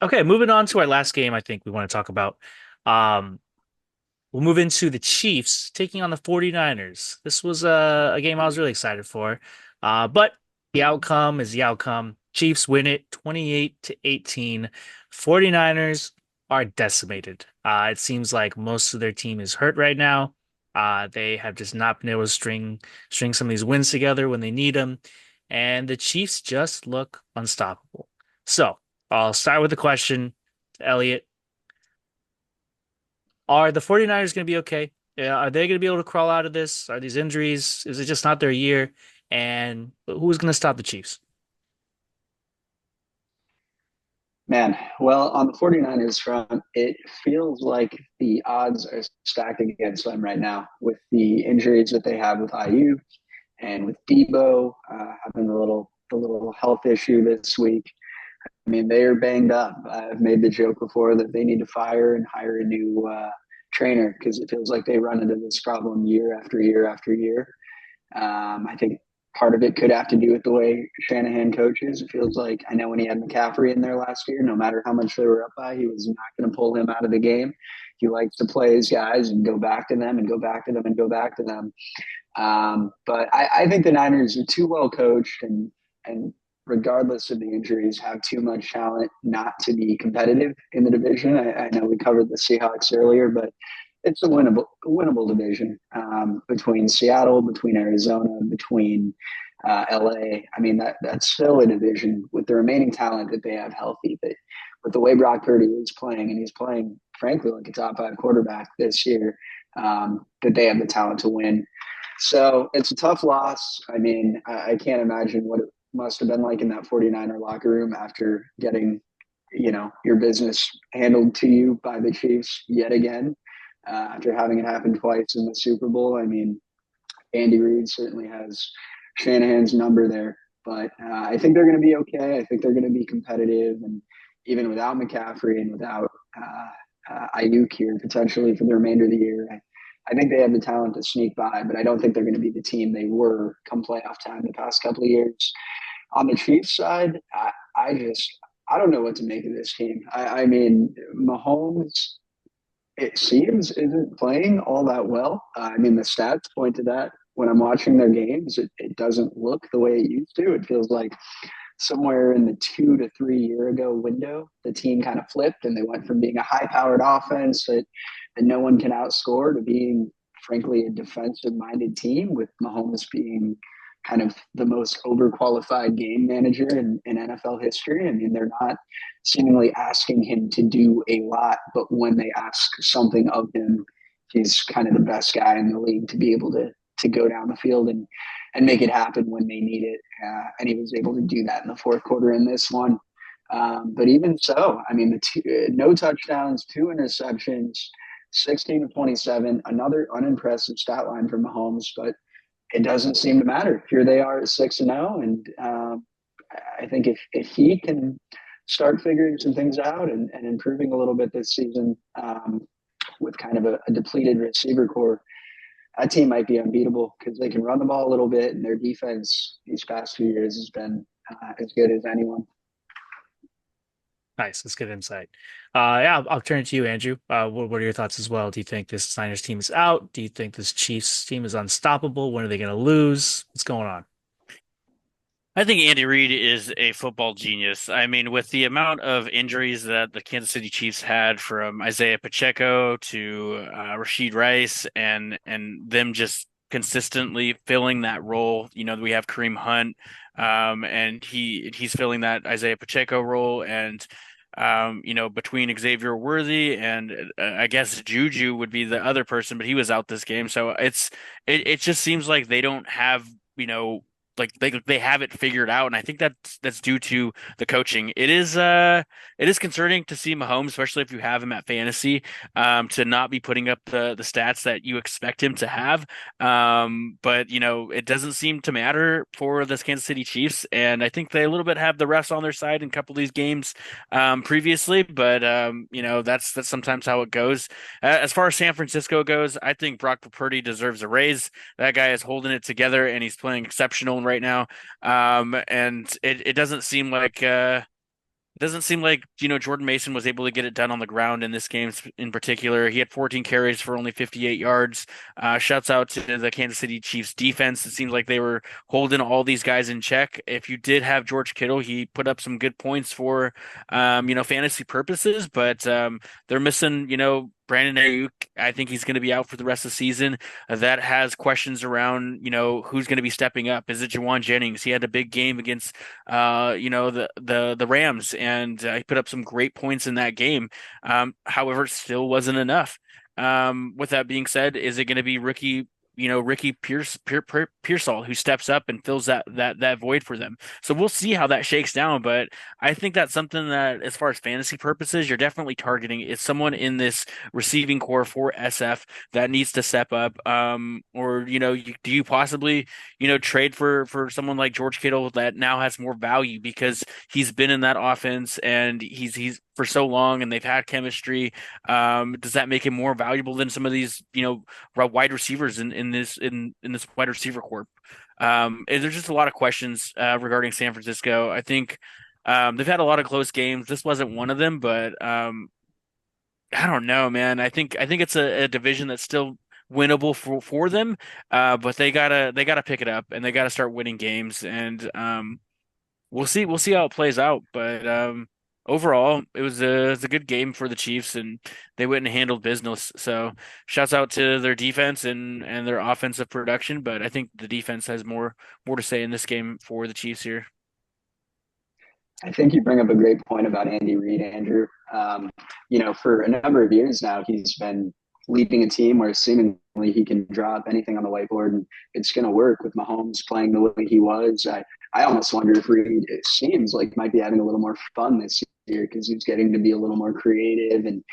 S2: Okay, moving on to our last game, I think we want to talk about. We'll move into the Chiefs taking on the 49ers. This was a game I was really excited for. But the outcome is the outcome. Chiefs win it 28-18. 49ers are decimated. It seems like most of their team is hurt right now. They have just not been able to string some of these wins together when they need them. And the Chiefs just look unstoppable. So I'll start with the question, Elliot. Are the 49ers going to be okay? Are they going to be able to crawl out of this? Are these injuries? Is it just not their year? And who's going to stop the Chiefs?
S4: Man, well, on the 49ers front, it feels like the odds are stacked against them right now with the injuries that they have with IU and with Debo having the little health issue this week. I mean, they are banged up. I've made the joke before that they need to fire and hire a new trainer because it feels like they run into this problem year after year after year. I think part of it could have to do with the way Shanahan coaches. It feels like, I know when he had McCaffrey in there last year, no matter how much they were up by, he was not going to pull him out of the game. He likes to play his guys and go back to them and go back to them and go back to them. But I think the Niners are too well coached and regardless of the injuries, have too much talent not to be competitive in the division. I know we covered the Seahawks earlier, but it's a winnable division between Seattle, between Arizona, between LA. I mean, that's still a division with the remaining talent that they have healthy. But with the way Brock Purdy is playing, and he's playing, frankly, like a top 5 quarterback this year, that they have the talent to win. So it's a tough loss. I mean, I can't imagine what it must have been like in that 49er locker room after getting, your business handled to you by the Chiefs yet again, after having it happen twice in the Super Bowl. I mean, Andy Reid certainly has Shanahan's number there, but I think they're going to be okay. I think they're going to be competitive, and even without McCaffrey and without Ayuk here potentially for the remainder of the year, I think they have the talent to sneak by, but I don't think they're going to be the team they were come playoff time the past couple of years. On the Chiefs side, I don't know what to make of this team. I mean, Mahomes, it seems, isn't playing all that well. I mean, the stats point to that. When I'm watching their games, it doesn't look the way it used to. It feels like somewhere in the 2 to 3 year ago window, the team kind of flipped and they went from being a high powered offense that no one can outscore to being, frankly, a defensive minded team, with Mahomes being kind of the most overqualified game manager in NFL history. I mean, they're not seemingly asking him to do a lot, but when they ask something of him, he's kind of the best guy in the league to be able to go down the field and make it happen when they need it. And he was able to do that in the fourth quarter in this one. But even so, I mean, no touchdowns, 2 interceptions, 16 of 27, another unimpressive stat line for Mahomes, but it doesn't seem to matter. Here they are at 6-0, and I think if he can start figuring some things out and improving a little bit this season, with kind of a depleted receiver core, that team might be unbeatable because they can run the ball a little bit, and their defense these past few years has been as good as anyone.
S2: Nice. That's good insight. Yeah, I'll turn it to you, Andrew. What are your thoughts as well? Do you think this Niners team is out? Do you think this Chiefs team is unstoppable? When are they going to lose? What's going on?
S3: I think Andy Reid is a football genius. I mean, with the amount of injuries that the Kansas City Chiefs had, from Isaiah Pacheco to Rashid Rice, and them just consistently filling that role. We have Kareem Hunt, and he's filling that Isaiah Pacheco role, and between Xavier Worthy and I guess Juju would be the other person, but he was out this game. So it just seems like they don't have, like they have it figured out, and I think that's due to the coaching. It is concerning to see Mahomes, especially if you have him at fantasy, to not be putting up the stats that you expect him to have. But it doesn't seem to matter for this Kansas City Chiefs, and I think they a little bit have the refs on their side in a couple of these games previously. But that's sometimes how it goes. As far as San Francisco goes, I think Brock Purdy deserves a raise. That guy is holding it together, and he's playing exceptional right now. And it doesn't seem like Jordan Mason was able to get it done on the ground in this game in particular. He had 14 carries for only 58 yards. Shouts out to the Kansas City Chiefs defense. It seems like they were holding all these guys in check. If you did have George Kittle, he put up some good points for fantasy purposes, but they're missing Brandon Ayuk. I think he's going to be out for the rest of the season. That has questions around, who's going to be stepping up. Is it Jawan Jennings? He had a big game against, the Rams, and he put up some great points in that game. However, it still wasn't enough. With that being said, is it going to be Ricky Pearsall who steps up and fills that void for them? So we'll see how that shakes down, but I think that's something that, as far as fantasy purposes, you're definitely targeting. It's someone in this receiving core for SF that needs to step up. Or do you possibly trade for someone like George Kittle that now has more value because he's been in that offense and he's for so long and they've had chemistry? Does that make him more valuable than some of these wide receivers in this wide receiver corp? There's just a lot of questions regarding San Francisco. I think they've had a lot of close games. This wasn't one of them, but I don't know, man. I think it's a division that's still winnable for them, but they gotta pick it up and they gotta start winning games. And we'll see. We'll see how it plays out. But overall, it was a good game for the Chiefs, and they went and handled business. So shouts out to their defense and their offensive production. But I think the defense has more to say in this game for the Chiefs here.
S4: I think you bring up a great point about Andy Reid, Andrew. For a number of years now, he's been leading a team where seemingly he can draw up anything on the whiteboard and it's going to work with Mahomes playing the way he was. I almost wonder if Reid, it seems like, might be having a little more fun this year because he's getting to be a little more creative and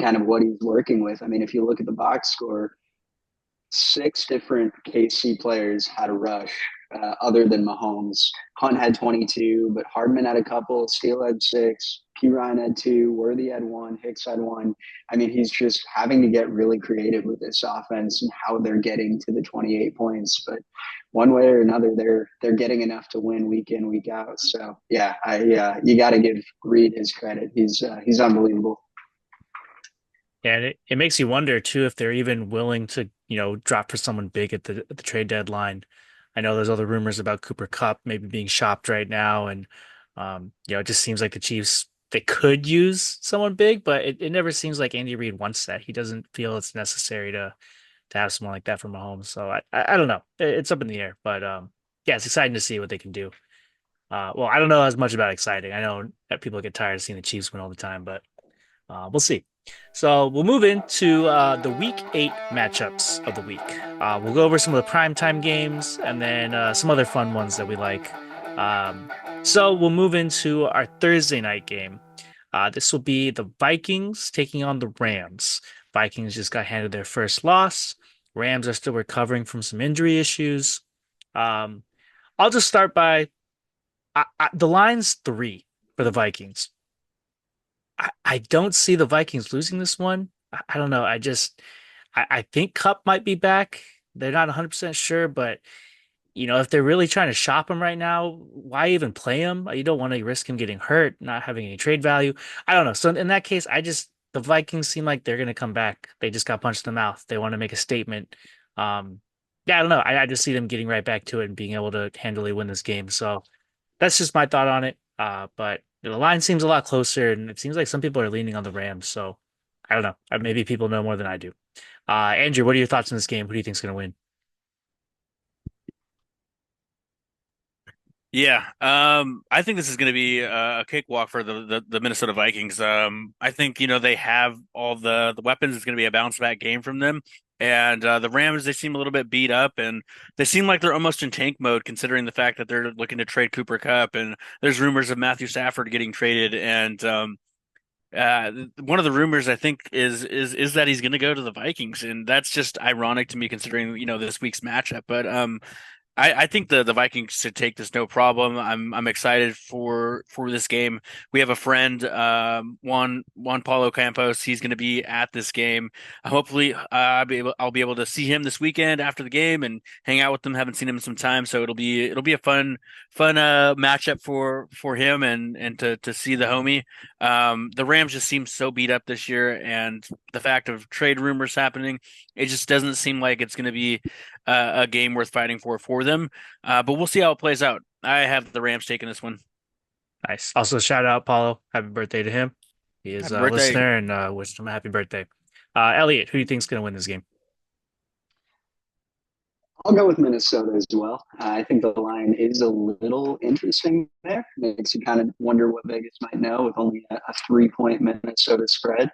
S4: kind of what he's working with. I mean, if you look at the box score, six different KC players had a rush other than Mahomes. Hunt had 22, but Hardman had a couple. Steele had six. P. Ryan had two. Worthy had one. Hicks had one. I mean, he's just having to get really creative with this offense and how they're getting to the 28 points. But one way or another, they're getting enough to win week in, week out. So yeah, you got to give Reid his credit. He's unbelievable.
S2: Yeah, and it makes you wonder too if they're even willing to, drop for someone big at the trade deadline. I know there's other rumors about Cooper Kupp maybe being shopped right now, and it just seems like the Chiefs they could use someone big, but it never seems like Andy Reid wants that. He doesn't feel it's necessary to have someone like that from Mahomes. So I don't know. It's up in the air, but yeah, it's exciting to see what they can do. Well, I don't know as much about exciting. I know that people get tired of seeing the Chiefs win all the time, but we'll see. So we'll move into the Week 8 matchups of the week. We'll go over some of the primetime games and then some other fun ones that we like. So we'll move into our Thursday night game. This will be the Vikings taking on the Rams. Vikings just got handed their first loss. Rams are still recovering from some injury issues. I'll just start by the line's 3 for the Vikings. I don't see the Vikings losing this one. I don't know. I think Cup might be back. They're not 100% sure, but if they're really trying to shop him right now, why even play him? You don't want to risk him getting hurt, not having any trade value. I don't know. So in that case, the Vikings seem like they're going to come back. They just got punched in the mouth. They want to make a statement. Yeah, I don't know. I just see them getting right back to it and being able to handily win this game. So that's just my thought on it. But the line seems a lot closer, and it seems like some people are leaning on the Rams. So I don't know. Maybe people know more than I do. Andrew, what are your thoughts on this game? Who do you think's going to win?
S3: Yeah, I think this is going to be a cakewalk for the Minnesota Vikings. I think they have all the weapons. It's going to be a bounce back game from them. And the Rams, they seem a little bit beat up, and they seem like they're almost in tank mode, considering the fact that they're looking to trade Cooper Kupp, and there's rumors of Matthew Stafford getting traded. And one of the rumors I think is that he's going to go to the Vikings, and that's just ironic to me, considering this week's matchup. But I think the Vikings should take this no problem. I'm excited for this game. We have a friend, Juan Paulo Campos. He's going to be at this game. Hopefully, I'll be able to see him this weekend after the game and hang out with him. Haven't seen him in some time, so it'll be a fun matchup for him and to see the homie. The Rams just seem so beat up this year, and the fact of trade rumors happening, it just doesn't seem like it's going to be a game worth fighting for them. But we'll see how it plays out. I have the Rams taking this one.
S2: Nice. Also, shout out Paulo. Happy birthday to him. He is
S3: Happy
S2: a
S3: birthday.
S2: listener, and wish him a happy birthday. Elliot, who do you think's going to win this game?
S4: I'll go with Minnesota as well. I think the line is a little interesting there. Makes you kind of wonder what Vegas might know with only a 3-point Minnesota spread.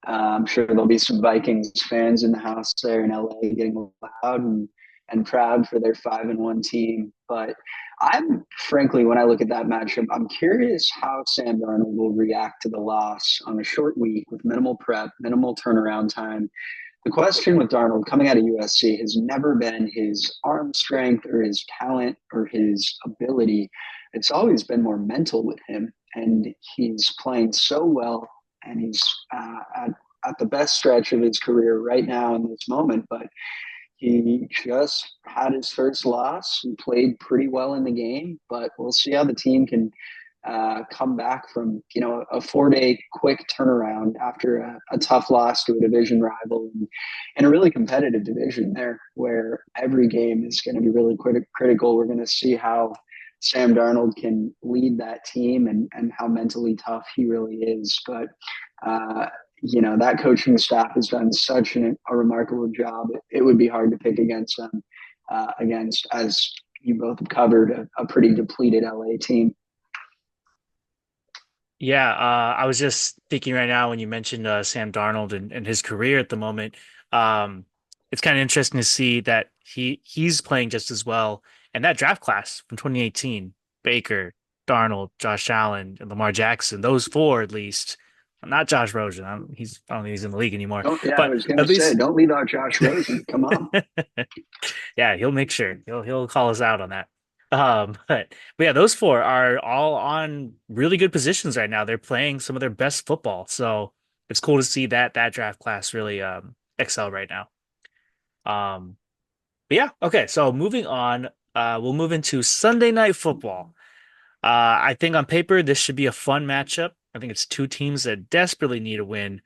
S4: I'm sure there'll be some Vikings fans in the house there in LA getting loud and proud for their 5-1 team. But I'm frankly, when I look at that matchup, I'm curious how Sam Darnold will react to the loss on a short week with minimal prep, minimal turnaround time. The question with Darnold coming out of USC has never been his arm strength or his talent or his ability. It's always been more mental with him. And he's playing so well, and he's at the best stretch of his career right now in this moment. But he just had his first loss. He played pretty well in the game, but we'll see how the team can come back from a 4-day quick turnaround after a tough loss to a division rival and a really competitive division there where every game is going to be really critical. We're going to see how Sam Darnold can lead that team and how mentally tough he really is. But, that coaching staff has done such a remarkable job. It would be hard to pick against them, against, as you both have covered, a pretty depleted LA team.
S2: Yeah, I was just thinking right now when you mentioned Sam Darnold and his career at the moment. Um, it's kind of interesting to see that he's playing just as well. And that draft class from 2018, Baker, Darnold, Josh Allen, and Lamar Jackson, those four at least. Not Josh Rosen. I don't think he's in the league anymore.
S4: I
S2: But
S4: was going
S2: at
S4: to say,
S2: least,
S4: don't leave out Josh Rosen. Come on.
S2: yeah, he'll make sure he'll call us out on that. But yeah, those four are all on really good positions right now. They're playing some of their best football, so it's cool to see that draft class really excel right now. Um, but yeah, okay. So moving on, we'll move into Sunday Night Football. I think on paper this should be a fun matchup. I think it's two teams that desperately need a win.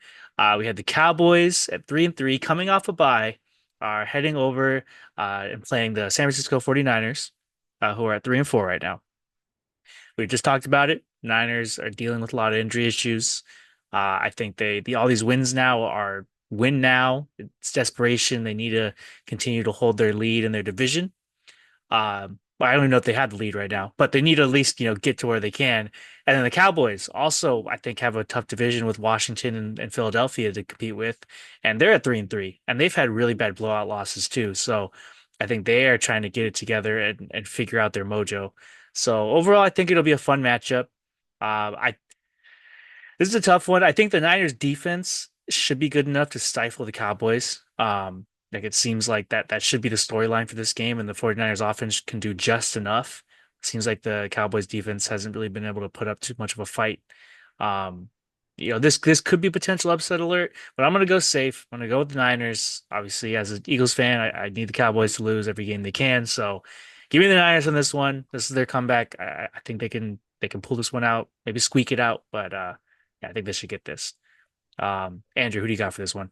S2: We had the Cowboys at 3-3 coming off a bye, are heading over and playing the San Francisco 49ers, who are at 3-4 right now. We just talked about it. Niners are dealing with a lot of injury issues. I think all these wins now are win now. It's desperation. They need to continue to hold their lead in their division. Well, I don't even know if they have the lead right now, but they need to at least, get to where they can. And then the Cowboys also, I think, have a tough division with Washington and Philadelphia to compete with. And they're at 3-3, and they've had really bad blowout losses too. So I think they are trying to get it together and figure out their mojo. So overall, I think it'll be a fun matchup. I This is a tough one. I think the Niners defense should be good enough to stifle the Cowboys. Like it seems like that should be the storyline for this game, and the 49ers offense can do just enough. Seems like the Cowboys defense hasn't really been able to put up too much of a fight. Um, this could be potential upset alert, but I'm gonna go safe. I'm gonna go with the Niners. Obviously, as an Eagles fan, I need the Cowboys to lose every game they can. So give me the Niners on this one. This is their comeback. I think they can pull this one out, maybe squeak it out, but yeah, I think they should get this. Andrew, who do you got for this one?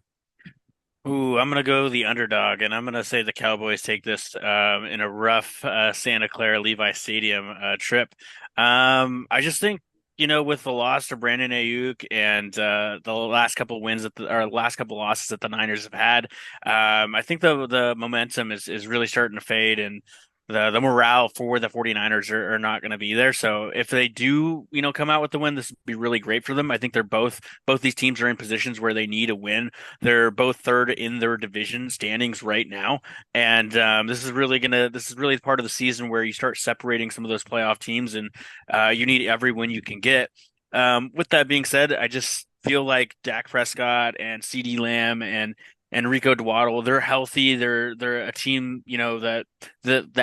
S3: Ooh, I'm gonna go the underdog, and I'm gonna say the Cowboys take this in a rough Santa Clara Levi Stadium trip. I just think with the loss to Brandon Ayuk and the last couple wins or last couple losses that the Niners have had, I think the momentum is really starting to fade, and the morale for the 49ers are not going to be there. So if they do, come out with the win, this would be really great for them. I think they're both these teams are in positions where they need a win. They're both third in their division standings right now, and this is really part of the season where you start separating some of those playoff teams, and you need every win you can get. With that being said, I just feel like Dak Prescott and CeeDee Lamb and Rico Dwaddle, they're healthy. They're a team, that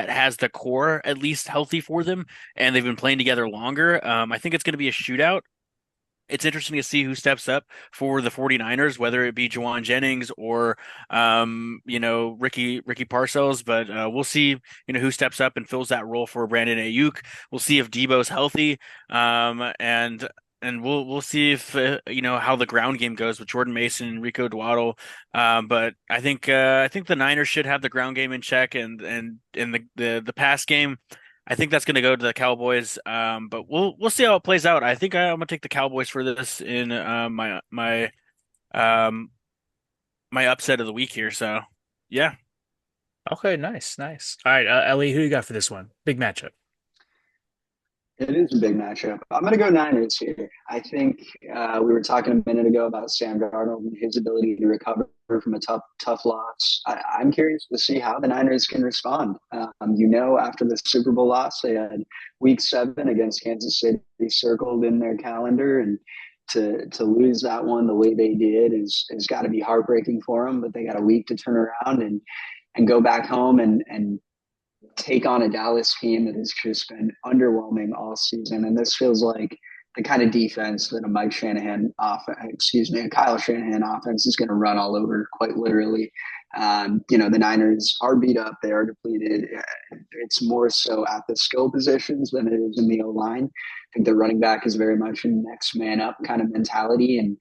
S3: has the core at least healthy for them, and they've been playing together longer. I think it's going to be a shootout. It's interesting to see who steps up for the 49ers, whether it be Juwan Jennings or Ricky Parcells, but we'll see, who steps up and fills that role for Brandon Ayuk. We'll see if Debo's healthy. And we'll see if how the ground game goes with Jordan Mason and Rico Dwaddle. But I think the Niners should have the ground game in check, and in the pass game, I think that's going to go to the Cowboys, but we'll see how it plays out. I think I'm going to take the Cowboys for this in um, my upset of the week here. So, yeah.
S2: Okay, nice, nice. All right, Ellie, who you got for this one? Big matchup.
S4: It is a big matchup. I'm going to go Niners here. I think we were talking a minute ago about Sam Darnold and his ability to recover from a tough loss. I'm curious to see how the Niners can respond. After the Super Bowl loss, they had Week 7 against Kansas City circled in their calendar, and to lose that one the way they did is got to be heartbreaking for them. But they got a week to turn around and go back home and take on a Dallas team that has just been underwhelming all season. And this feels like the kind of defense that a Kyle Shanahan offense is going to run all over, quite literally. The Niners are beat up. They are depleted. It's more so at the skill positions than it is in the O-line. I think the running back is very much a next man up kind of mentality. And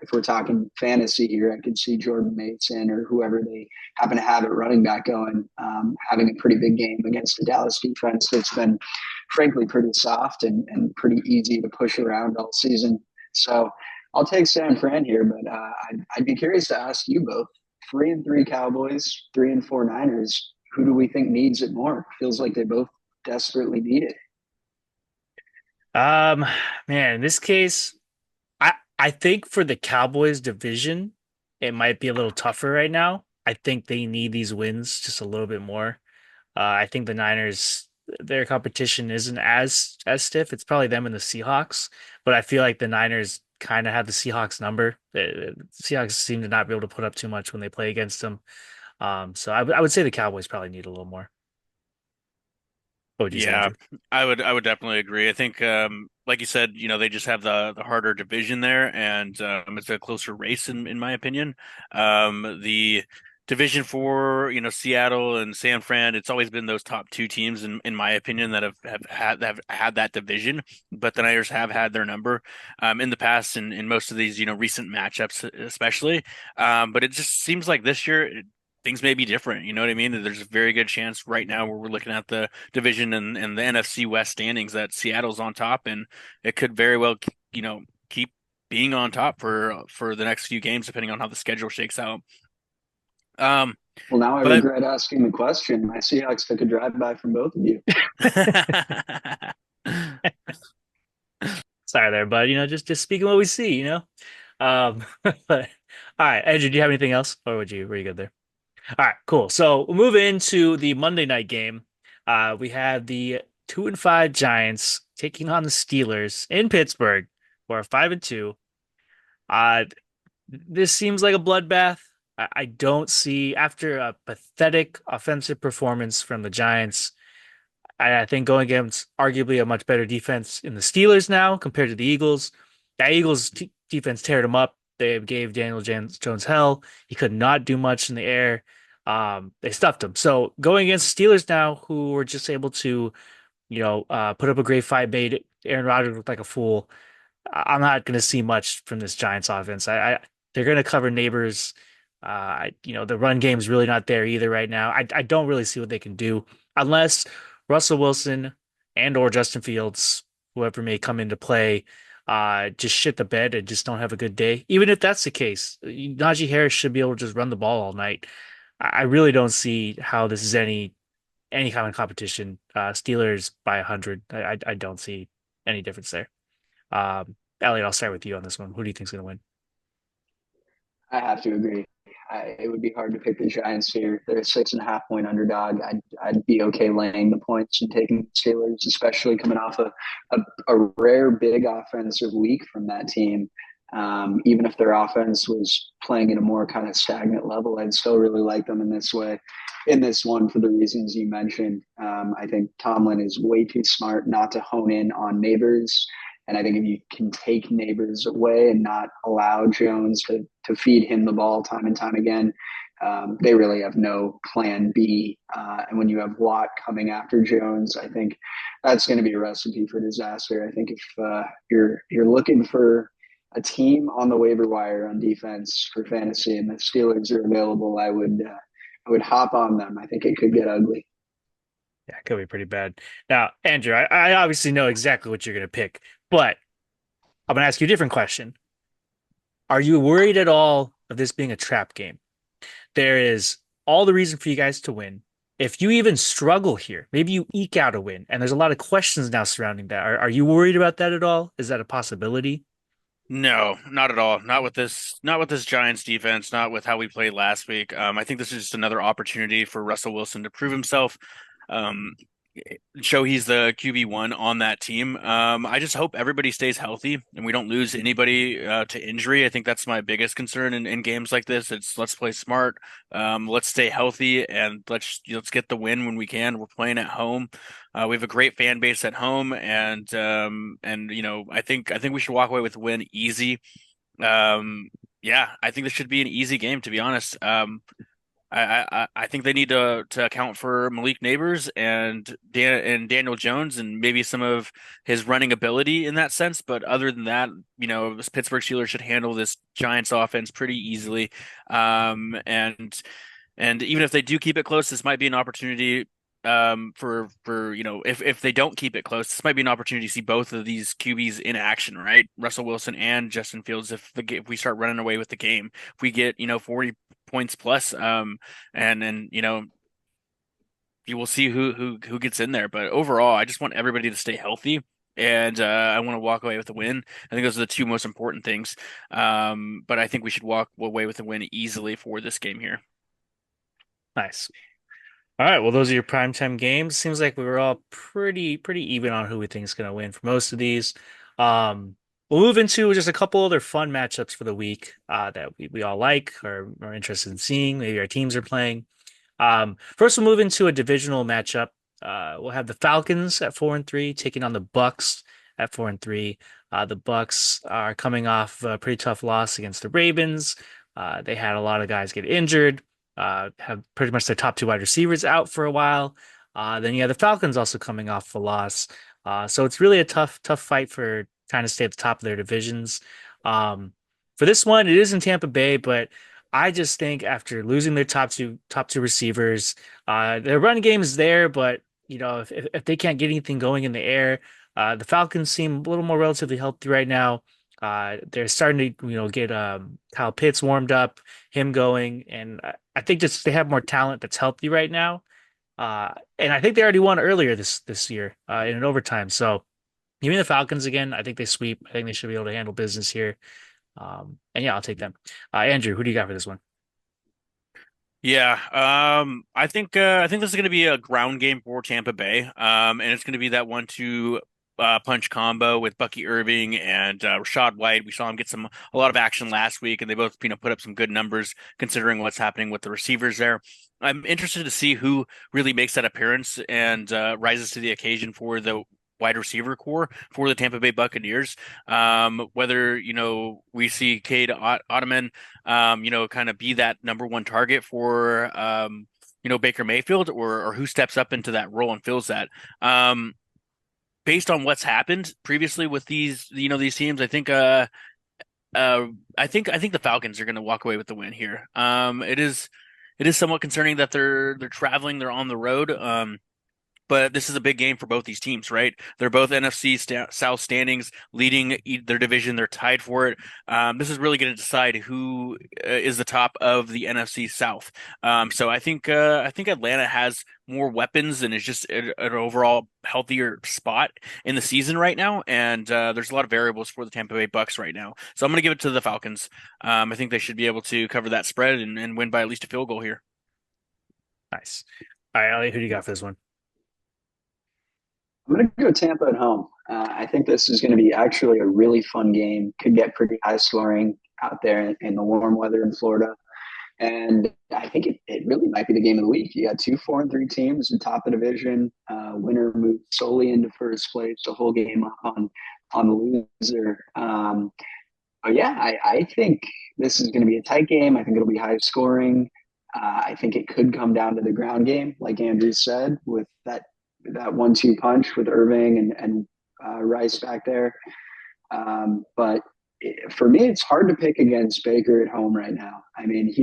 S4: if we're talking fantasy here, I could see Jordan Mason or whoever they happen to have at running back going, having a pretty big game against the Dallas defense that's been frankly pretty soft and pretty easy to push around all season. So I'll take San Fran here, but I'd be curious to ask you both. 3-3 Cowboys, 3-4 Niners. Who do we think needs it more? Feels like they both desperately need it.
S2: Um, Man, in this case, I think for the Cowboys division, it might be a little tougher right now. I think they need these wins just a little bit more. I think the Niners, their competition isn't as stiff. It's probably them and the Seahawks, but I feel like the Niners kind of have the Seahawks number. The Seahawks seem to not be able to put up too much when they play against them. So I would say the Cowboys probably need a little more. What would you say,
S3: Yeah,
S2: Andrew?
S3: I would definitely agree. I think like you said, they just have the harder division there, and it's a closer race in my opinion. The division for Seattle and San Fran, it's always been those top two teams in my opinion that have had that division, but the Niners have had their number in the past in most of these recent matchups especially. But it just seems like this year things may be different. You know what I mean? There's a very good chance right now where we're looking at the division and the NFC West standings that Seattle's on top, and it could very well, keep being on top for the next few games, depending on how the schedule shakes out. Um,
S4: Well, now I
S3: but
S4: regret asking the question. My Seahawks took a drive by from both of you.
S2: Sorry there, but just speaking what we see. But all right, Andrew, do you have anything else, or were you good there? All right, cool. So we'll move into the Monday night game. We have the 2-5 Giants taking on the Steelers in Pittsburgh, who are 5-2. Uh, this seems like a bloodbath. I don't see after a pathetic offensive performance from the Giants. I think going against arguably a much better defense in the Steelers now compared to the Eagles. That Eagles defense teared him up. They gave Daniel Jones hell. He could not do much in the air. They stuffed him. So going against the Steelers now, who were just able to, put up a great fight, made Aaron Rodgers look like a fool. I'm not going to see much from this Giants offense. They're going to cover neighbors. The run game's really not there either right now. I don't really see what they can do unless Russell Wilson and or Justin Fields, whoever may come into play, just shit the bed and just don't have a good day. Even if that's the case, Najee Harris should be able to just run the ball all night. I really don't see how this is any kind of competition. Steelers by 100. I don't see any difference there. Elliot, I'll start with you on this one. Who do you think's going to win?
S4: I have to agree. It would be hard to pick the Giants here. They're a 6.5 point underdog. I'd be okay laying the points and taking the Steelers, especially coming off a rare big offensive week from that team. Even if their offense was playing at a more kind of stagnant level, I'd still really like them in this way. In this one, for the reasons you mentioned, I think Tomlin is way too smart not to hone in on Neighbors. And I think if you can take Neighbors away and not allow Jones to feed him the ball time and time again, they really have no plan B. And when you have Watt coming after Jones, I think that's going to be a recipe for disaster. I think if you're looking for a team on the waiver wire on defense for fantasy and the Steelers are available, I would hop on them. I think it could get ugly.
S2: Yeah, it could be pretty bad. Now, Andrew, I obviously know exactly what you're going to pick, but I'm going to ask you a different question. Are you worried at all of this being a trap game? There is all the reason for you guys to win. If you even struggle here, maybe you eke out a win, and there's a lot of questions now surrounding that. Are you worried about that at all? Is that a possibility?
S3: No, not at all. Not with this Giants defense, not with how we played last week. I think this is just another opportunity for Russell Wilson to prove himself. Um, Show he's the QB1 on that team. I just hope everybody stays healthy and we don't lose anybody to injury. I think that's my biggest concern in games like this. It's let's play smart, let's stay healthy, and let's get the win when we can. We're playing at home. We have a great fan base at home, and I think we should walk away with a win easy. Yeah, I think this should be an easy game, to be honest. I think they need to account for Malik Neighbors and Daniel Jones and maybe some of his running ability in that sense. But other than that, this Pittsburgh Steelers should handle this Giants offense pretty easily. And even if they do keep it close, this might be an opportunity for if they don't keep it close, this might be an opportunity to see both of these QBs in action, right? Russell Wilson and Justin Fields. If we start running away with the game, if we get 40 points plus, and you will see who gets in there. But overall, I just want everybody to stay healthy. And I want to walk away with a win. I think those are the two most important things. But I think we should walk away with a win easily for this game here.
S2: Nice. All right, well, those are your primetime games. Seems like we were all pretty even on who we think is going to win for most of these. Um, we'll move into just a couple other fun matchups for the week that we all like or are interested in seeing. Maybe our teams are playing. First, we'll move into a divisional matchup. We'll have the Falcons at 4-3 taking on the Bucks at 4-3. The Bucks are coming off a pretty tough loss against the Ravens. They had a lot of guys get injured. Have pretty much their top two wide receivers out for a while. Then you have the Falcons also coming off a loss. So it's really a tough fight for trying to stay at the top of their divisions. For this one, it is in Tampa Bay, but I just think after losing their top two receivers, their run game is there, but if they can't get anything going in the air, the Falcons seem a little more relatively healthy right now. They're starting to get Kyle Pitts warmed up, him going, and I think just they have more talent that's healthy right now. And I think they already won earlier this year in an overtime. So give me the Falcons again. I think they sweep. I think they should be able to handle business here. And yeah, I'll take them. Andrew, who do you got for this one?
S3: Yeah, I think this is going to be a ground game for Tampa Bay, and it's going to be that 1-2 punch combo with Bucky Irving and Rashad White. We saw him get a lot of action last week, and they both put up some good numbers considering what's happening with the receivers there. I'm interested to see who really makes that appearance and rises to the occasion for the wide receiver core for the Tampa Bay Buccaneers. Whether we see Cade Ottoman kind of be that number one target for Baker Mayfield, or who steps up into that role and fills that. Based on what's happened previously with these teams, I think the Falcons are going to walk away with the win here. It is somewhat concerning that they're traveling, they're on the road. But this is a big game for both these teams, right? They're both NFC South standings, leading their division. They're tied for it. This is really going to decide who is the top of the NFC South. So I think Atlanta has more weapons and is just an overall healthier spot in the season right now. And there's a lot of variables for the Tampa Bay Bucks right now. So I'm going to give it to the Falcons. I think they should be able to cover that spread and win by at least a field goal here.
S2: Nice. All right, Elliot, who do you got for this one?
S4: I'm going to go Tampa at home. I think this is going to be actually a really fun game. Could get pretty high scoring out there in the warm weather in Florida. And I think it really might be the game of the week. You got two 4-3 teams in top of the division. Winner moves solely into first place, the whole game up on the loser. But yeah, I think this is going to be a tight game. I think it'll be high scoring. I think it could come down to the ground game, like Andrew said, with that 1-2 punch with Irving and Rice back there. But for me, it's hard to pick against Baker at home right now. I mean,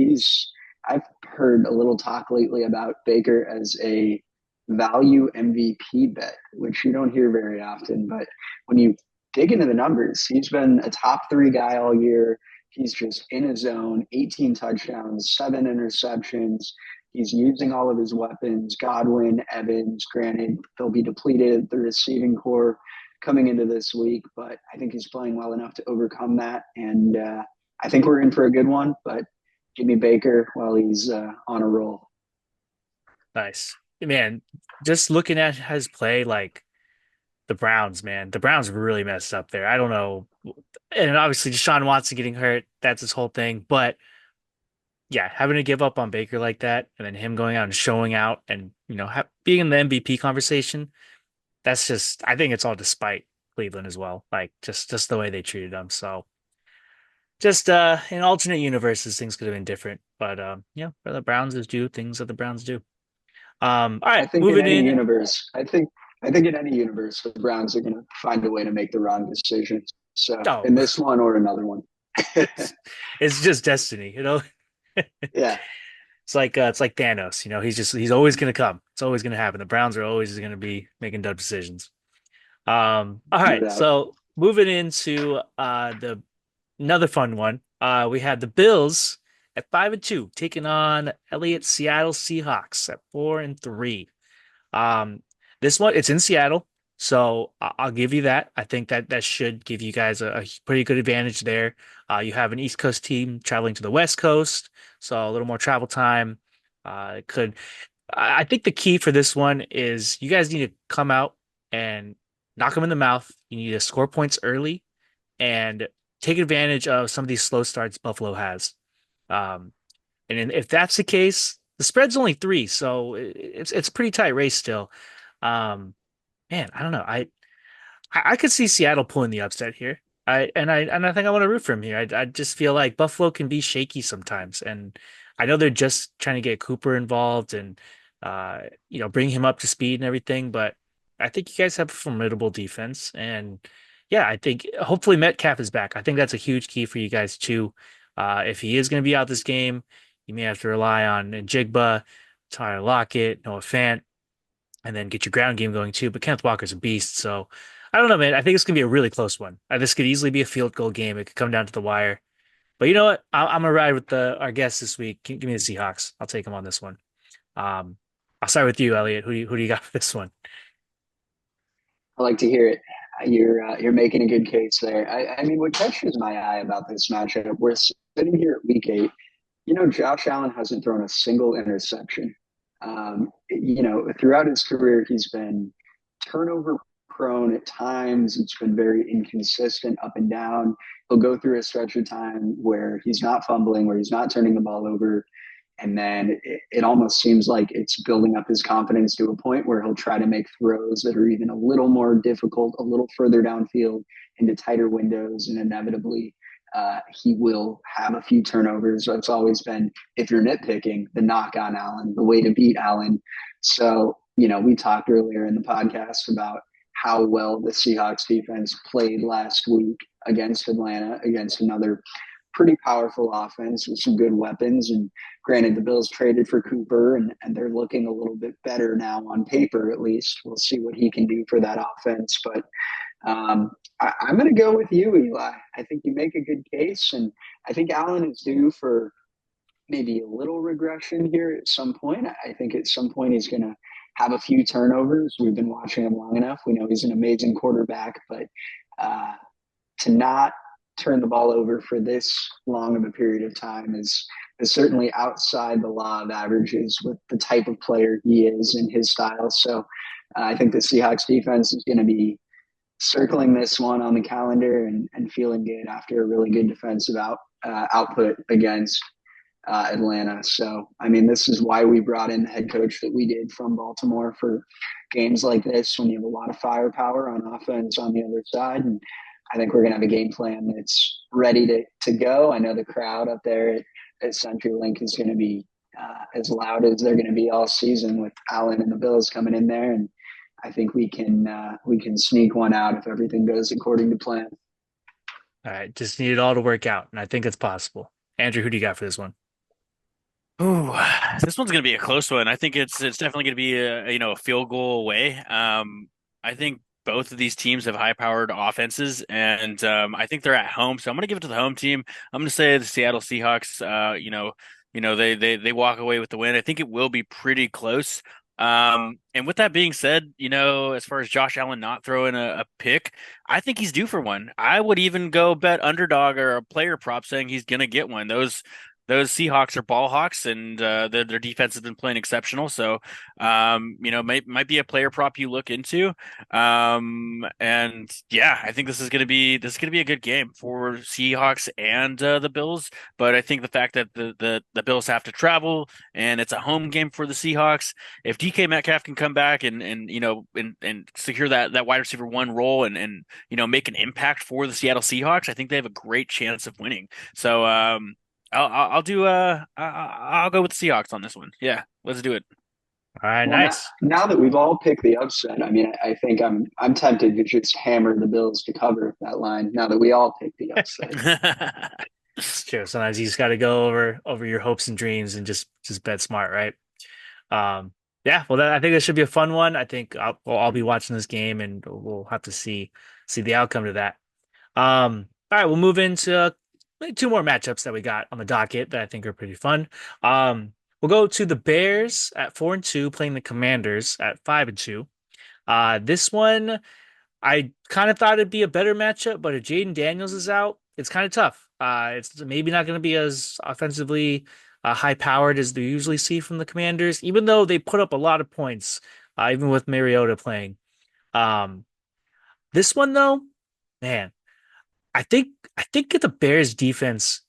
S4: I've heard a little talk lately about Baker as a value MVP bet, which you don't hear very often. But when you dig into the numbers, he's been a top 3 guy all year. He's just in his zone, 18 touchdowns, 7 interceptions. He's using all of his weapons. Godwin, Evans, granted, they'll be depleted, the receiving core coming into this week, but I think he's playing well enough to overcome that. And I think we're in for a good one, but give me Baker while he's on a roll.
S2: Nice. Man, just looking at his play, like the Browns, man, the Browns really messed up there. I don't know. And obviously Deshaun Watson getting hurt, that's his whole thing. But yeah, having to give up on Baker like that and then him going out and showing out and, being in the MVP conversation, that's just, I think it's all despite Cleveland as well. Like just the way they treated him. So just in alternate universes, things could have been different. But yeah, for the Browns just do things that the Browns do. All
S4: I
S2: right,
S4: think in
S2: moving
S4: any
S2: in.
S4: universe, I think in any universe, the Browns are going to find a way to make the wrong decision. So
S2: Oh,
S4: in this one or another one,
S2: it's just destiny, you know.
S4: yeah,
S2: It's like Thanos, you know. He's always gonna come. It's always gonna happen. The Browns are always gonna be making dumb decisions. All
S4: no
S2: right,
S4: doubt.
S2: so moving into the another fun one. We had the Bills at 5-2 taking on Elliot Seattle Seahawks at 4-3. Um, this one it's in Seattle, so I'll give you that. I think that should give you guys a pretty good advantage there. You have an East Coast team traveling to the West Coast, so a little more travel time. It could. I think the key for this one is you guys need to come out and knock them in the mouth. You need to score points early and take advantage of some of these slow starts Buffalo has. Um, if that's the case, the spread's only 3, so it's a pretty tight race still. Um, man, I don't know. I could see Seattle pulling the upset here. I think I want to root for him here. I just feel like Buffalo can be shaky sometimes, and I know they're just trying to get Cooper involved and bring him up to speed and everything. But I think you guys have a formidable defense, and yeah, I think hopefully Metcalf is back. I think that's a huge key for you guys too. If he is going to be out this game, you may have to rely on Njigba, Tyler Lockett, Noah Fant, and then get your ground game going too. But Kenneth Walker's a beast, so I don't know, man. I think it's gonna be a really close one. This could easily be a field goal game. It could come down to the wire. But you know what? I'm gonna ride with the our guest this week. Give me the Seahawks. I'll take them on this one. Um, I'll start with you, Elliot. Who do you got for this one?
S4: I like to hear it. You're making a good case there. I mean, what catches my eye about this matchup, we're sitting here at week 8. Josh Allen hasn't thrown a single interception. Throughout his career, he's been turnover prone at times. It's been very inconsistent up and down. He'll go through a stretch of time where he's not fumbling, where he's not turning the ball over. And then it almost seems like it's building up his confidence to a point where he'll try to make throws that are even a little more difficult, a little further downfield into tighter windows. And inevitably, he will have a few turnovers. That's always been, if you're nitpicking, the knock on Allen, the way to beat Allen. So, we talked earlier in the podcast about how well the Seahawks defense played last week against Atlanta, against another pretty powerful offense with some good weapons. And granted, the Bills traded for Cooper, and they're looking a little bit better now on paper, at least. We'll see what he can do for that offense. But I'm going to go with you, Eli. I think you make a good case, and I think Allen is due for maybe a little regression here at some point. I think at some point he's going to have a few turnovers. We've been watching him long enough. We know he's an amazing quarterback, but to not turn the ball over for this long of a period of time is certainly outside the law of averages with the type of player he is and his style. So I think the Seahawks defense is going to be circling this one on the calendar and feeling good after a really good defensive output against Atlanta. So, I mean, this is why we brought in the head coach that we did from Baltimore for games like this when you have a lot of firepower on offense on the other side. And I think we're going to have a game plan that's ready to go. I know the crowd up there at CenturyLink is going to be as loud as they're going to be all season with Allen and the Bills coming in there. And I think we can sneak one out if everything goes according to plan.
S2: All right, just need it all to work out, and I think it's possible. Andrew, who do you got for this one?
S3: Ooh, this one's gonna be a close one. I think it's definitely gonna be a field goal away. I think both of these teams have high-powered offenses, and I think they're at home, so I'm gonna give it to the home team. I'm gonna say the Seattle Seahawks. They walk away with the win. I think it will be pretty close. And with that being said, as far as Josh Allen not throwing a pick, I think he's due for one. I would even go bet underdog or a player prop saying he's gonna get one. those Seahawks are ball hawks, and their defense has been playing exceptional. So, might be a player prop you look into. And yeah, I think this is gonna be a good game for Seahawks and the Bills. But I think the fact that the Bills have to travel and it's a home game for the Seahawks, if DK Metcalf can come back and secure that wide receiver one role and make an impact for the Seattle Seahawks, I think they have a great chance of winning. So I'll go with the Seahawks on this one. Yeah, let's do it.
S2: All right,
S4: Well, now,
S2: nice.
S4: now that we've all picked the upset, I mean, I think I'm tempted to just hammer the Bills to cover that line. Now that we all picked the upset.
S2: It's true. Sometimes you just got to go over your hopes and dreams and just bet smart, right? Yeah. Well, I think this should be a fun one. I think I'll be watching this game, and we'll have to see the outcome to that. All right, we'll move into two more matchups that we got on the docket that I think are pretty fun. We'll go to the Bears at 4-2, playing the Commanders at 5-2. This one, I kind of thought it'd be a better matchup, but if Jaden Daniels is out, it's kind of tough. It's maybe not going to be as offensively high powered as they usually see from the Commanders, even though they put up a lot of points, even with Mariota playing. Um, this one though, man, I think the Bears defense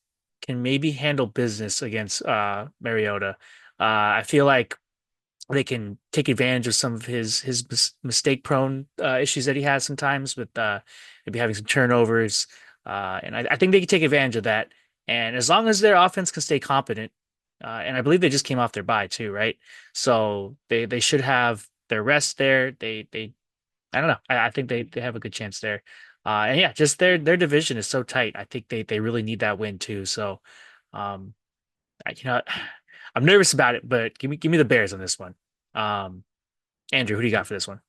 S2: can maybe handle business against Mariota. I feel like they can take advantage of some of his mistake prone issues that he has sometimes with maybe having some turnovers. And I think they can take advantage of that. And as long as their offense can stay competent, and I believe they just came off their bye too, right? So they should have their rest there. They I don't know. I think they have a good chance there. And yeah, just their division is so tight. I think they really need that win too. So um I I'm nervous about it, but give me the Bears on this one. Um, Andrew, who do you got for this one?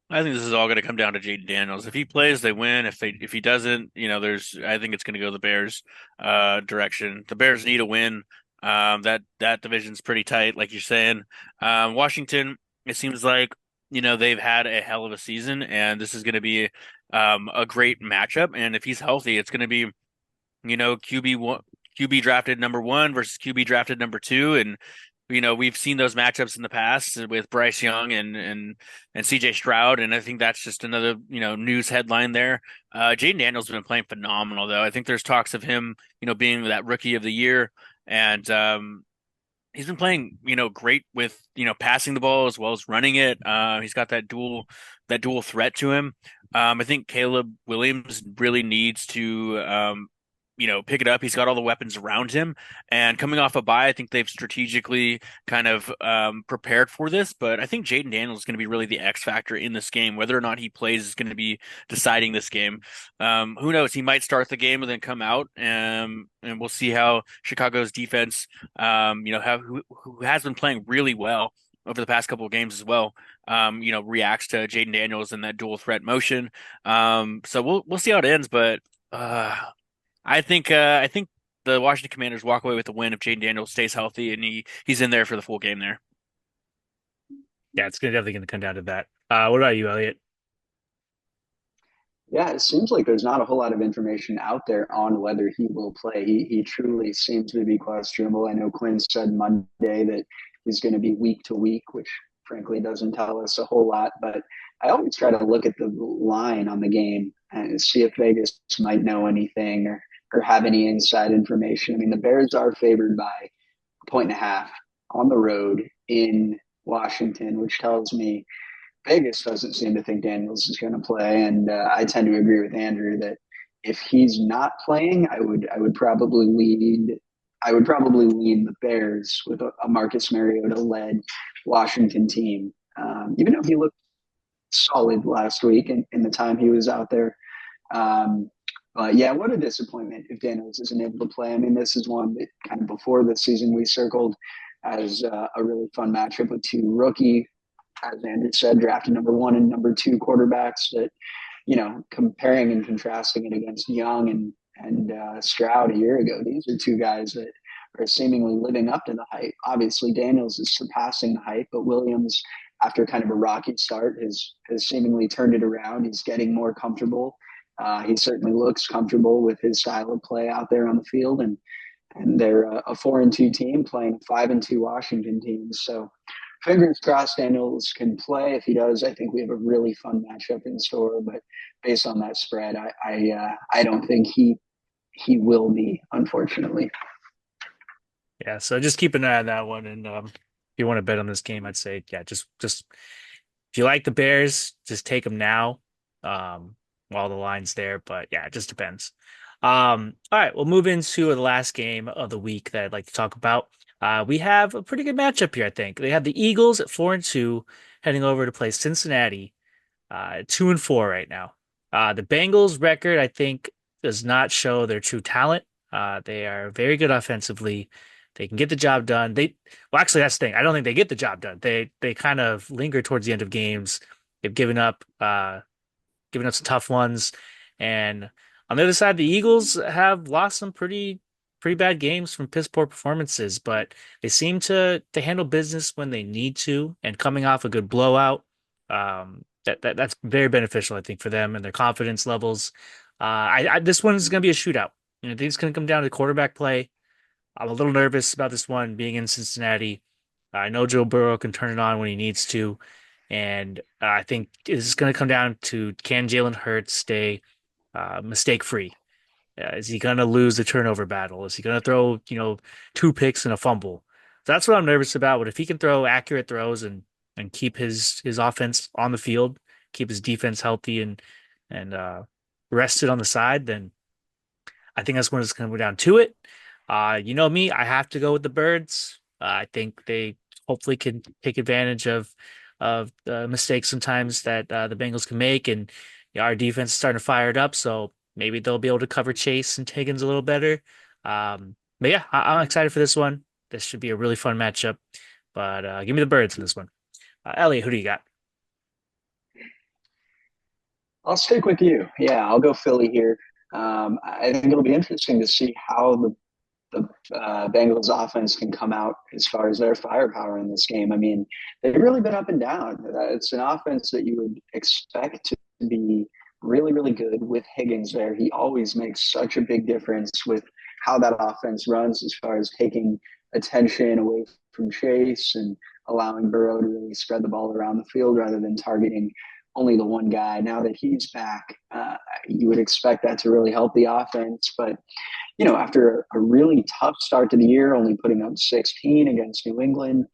S3: I think this is all going to come down to Jaden Daniels. If he plays, they win. If he doesn't, I think it's going to go the Bears direction. The Bears need a win. That division's pretty tight, like you're saying. Washington, it seems like they've had a hell of a season, and this is going to be a great matchup. And if he's healthy, it's going to be QB one, QB drafted number one versus QB drafted number two, and we've seen those matchups in the past with Bryce Young and CJ Stroud, and I think that's just another news headline there. Jaden Daniels has been playing phenomenal though. I think there's talks of him being that rookie of the year, and he's been playing great with passing the ball as well as running it. He's got that dual threat to him. I think Caleb Williams really needs to pick it up. He's got all the weapons around him. And coming off a bye, I think they've strategically kind of prepared for this. But I think Jaden Daniels is going to be really the X factor in this game. Whether or not he plays is going to be deciding this game. Who knows? He might start the game and then come out. And we'll see how Chicago's defense, who has been playing really well over the past couple of games as well, reacts to Jaden Daniels and that dual threat motion. So we'll see how it ends, but I think the Washington Commanders walk away with the win if Jaden Daniels stays healthy and he's in there for the full game there.
S2: Yeah, it's definitely gonna come down to that. What about you, Elliot?
S4: Yeah, it seems like there's not a whole lot of information out there on whether he will play. He truly seems to be questionable. I know Quinn said Monday that he's going to be week to week, which frankly doesn't tell us a whole lot. But I always try to look at the line on the game and see if Vegas might know anything or have any inside information. I mean, the Bears are favored by a point and a half on the road in Washington, which tells me Vegas doesn't seem to think Daniels is going to play, and I tend to agree with Andrew that if he's not playing, I would probably lean the Bears with a Marcus Mariota led Washington team. Even though he looked solid last week in the time he was out there. But yeah, what a disappointment if Daniels isn't able to play. I mean, this is one that kind of before the season we circled as a really fun matchup with two rookie, as Andrew said, drafted number one and number two quarterbacks that, comparing and contrasting it against Young and Stroud a year ago, these are two guys that are seemingly living up to the hype. Obviously, Daniels is surpassing the hype, but Williams, after kind of a rocky start, has seemingly turned it around. He's getting more comfortable. He certainly looks comfortable with his style of play out there on the field, and and they're a 4-2 team playing 5-2 Washington teams. So fingers crossed Daniels can play. If he does, I think we have a really fun matchup in store. But based on that spread, I don't think he will be, unfortunately.
S2: Yeah, so just keep an eye on that one. And if you want to bet on this game, I'd say, yeah, just if you like the Bears, just take them now while the line's there. But yeah, it just depends. All right, we'll move into the last game of the week that I'd like to talk about. We have a pretty good matchup here, I think. They have the Eagles at 4-2, heading over to play Cincinnati, 2-4 right now. The Bengals record, I think, does not show their true talent. They are very good offensively. They can get the job done. Well, actually, that's the thing. I don't think they get the job done. They kind of linger towards the end of games. They've given up some tough ones. And on the other side, the Eagles have lost some pretty bad games from piss poor performances, but they seem to handle business when they need to. And coming off a good blowout, that's very beneficial, I think, for them and their confidence levels. This one is going to be a shootout. I think it's going to come down to quarterback play. I'm a little nervous about this one being in Cincinnati. I know Joe Burrow can turn it on when he needs to. And I think it's going to come down to, can Jalen Hurts stay mistake free? Is he going to lose the turnover battle? Is he going to throw, 2 picks and a fumble? So that's what I'm nervous about. But if he can throw accurate throws and keep his offense on the field, keep his defense healthy and rested on the side, then I think that's when it's going to go down to it. You know me, I have to go with the Birds. I think they hopefully can take advantage of the mistakes sometimes that the Bengals can make, and our defense is starting to fire it up. So maybe they'll be able to cover Chase and Higgins a little better. But yeah, I'm excited for this one. This should be a really fun matchup. But give me the Birds in this one. Elliot, who do you got?
S4: I'll stick with you. Yeah, I'll go Philly here. I think it'll be interesting to see how the Bengals offense can come out as far as their firepower in this game. I mean, they've really been up and down. It's an offense that you would expect to be really, really good with Higgins there. He always makes such a big difference with how that offense runs as far as taking attention away from Chase and allowing Burrow to really spread the ball around the field rather than targeting only the one guy. Now that he's back, you would expect that to really help the offense. But after a really tough start to the year, only putting up 16 against New England,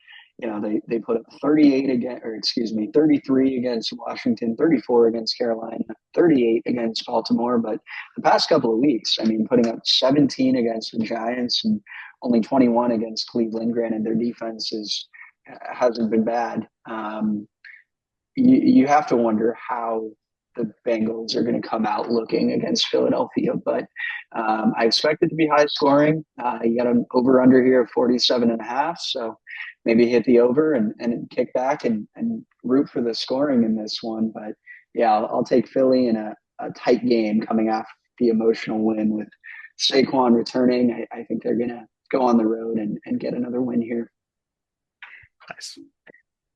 S4: they put up 38 against, or excuse me, 33 against Washington, 34 against Carolina, 38 against Baltimore. But the past couple of weeks, I mean, putting up 17 against the Giants and only 21 against Cleveland. Granted, their defense hasn't been bad. You have to wonder how the Bengals are going to come out looking against Philadelphia. But I expect it to be high scoring. You got an over under here of 47.5. So maybe hit the over and kick back and root for the scoring in this one. But yeah, I'll take Philly in a tight game coming off the emotional win with Saquon returning. I think they're going to go on the road and get another win here.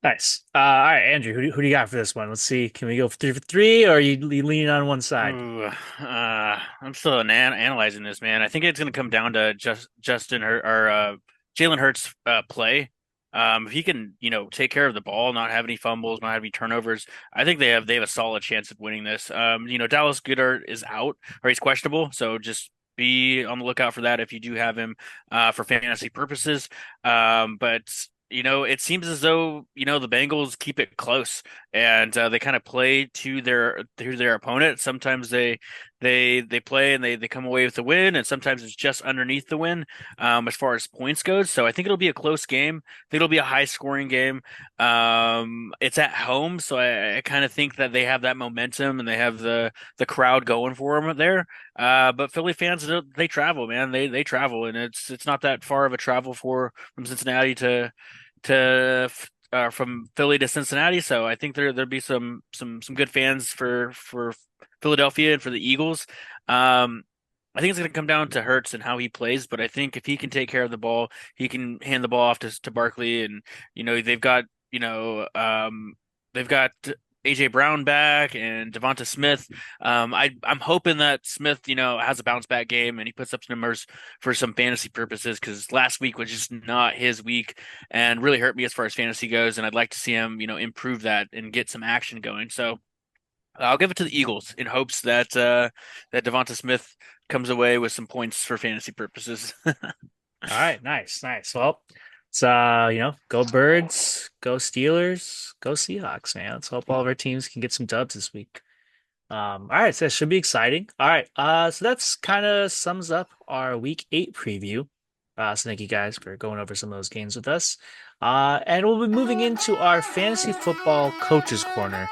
S2: Nice. All right, Andrew, who do you got for this one? Let's see. Can we go 3 for 3, or are you leaning on one side?
S3: Ooh, I'm still analyzing this, man. I think it's going to come down to Jalen Hurts' play. If he can, take care of the ball, not have any fumbles, not have any turnovers, I think they have a solid chance of winning this. Dallas Goedert is out, or he's questionable, so just be on the lookout for that if you do have him for fantasy purposes. But it seems as though, the Bengals keep it close and they kind of play to their opponent. Sometimes they play and they come away with the win, and sometimes it's just underneath the win as far as points goes. So I think it'll be a close game. I think it'll be a high scoring game. It's at home, so I kind of think that they have that momentum and they have the crowd going for them there. But Philly fans, they travel, man. They travel, and it's not that far of a travel from Cincinnati from Philly to Cincinnati. So I think there'll be some good fans for Philadelphia and for the Eagles. I think it's going to come down to Hurts and how he plays, but I think if he can take care of the ball, he can hand the ball off to Barkley, and they've got AJ Brown back and Devonta Smith. I'm hoping that Smith, has a bounce back game and he puts up numbers for some fantasy purposes because last week was just not his week and really hurt me as far as fantasy goes. And I'd like to see him, improve that and get some action going. So I'll give it to the Eagles in hopes that Devonta Smith comes away with some points for fantasy purposes.
S2: All right, nice, nice. Well, it's go Birds, go Steelers, go Seahawks, man. Let's hope all of our teams can get some dubs this week. All right, so that should be exciting. All right, so that's kind of sums up our week 8 preview. So thank you guys for going over some of those games with us. And we'll be moving into our fantasy football coaches corner.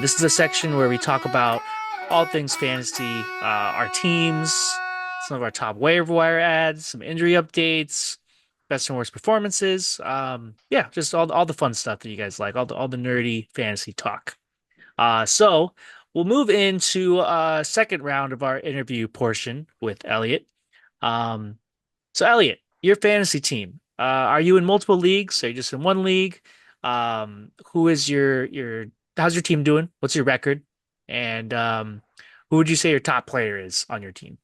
S2: This is a section where we talk about all things fantasy, our teams, some of our top waiver wire ads, some injury updates, best and worst performances. Yeah, just all the fun stuff that you guys like, all the nerdy fantasy talk. So we'll move into second round of our interview portion with Elliot. So Elliot, your fantasy team, are you in multiple leagues? Are you just in one league? Who is your how's your team doing? What's your record? And who would you say your top player is on your team?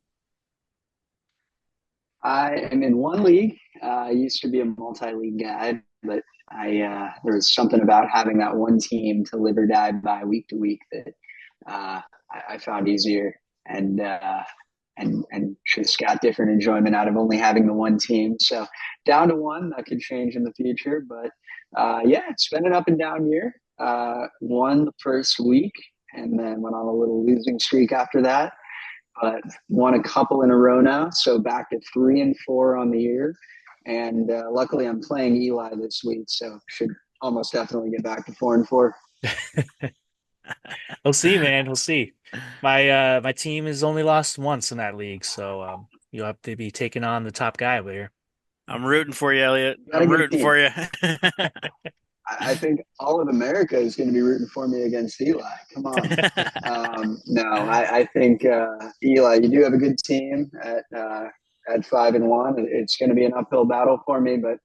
S4: I am in one league. I used to be a multi-league guy, but there was something about having that one team to live or die by week to week that I found easier and just got different enjoyment out of only having the one team. So down to one, that could change in the future, but yeah, it's been an up and down year. Won the first week and then went on a little losing streak after that, but won a couple in a row now. So back to 3-4 on the year. And luckily I'm playing Eli this week, so should almost definitely get back to 4-4.
S2: We'll see, man. We'll see. My team has only lost once in that league, so you'll have to be taking on the top guy over here.
S3: I'm rooting for you, Elliot.
S4: Got a
S3: I'm
S4: good
S3: rooting
S4: team.
S3: for you.
S4: I think all of America is going to be rooting for me against Eli. Come on. No, I think Eli, you do have a good team at 5-1. It's going to be an uphill battle for me, but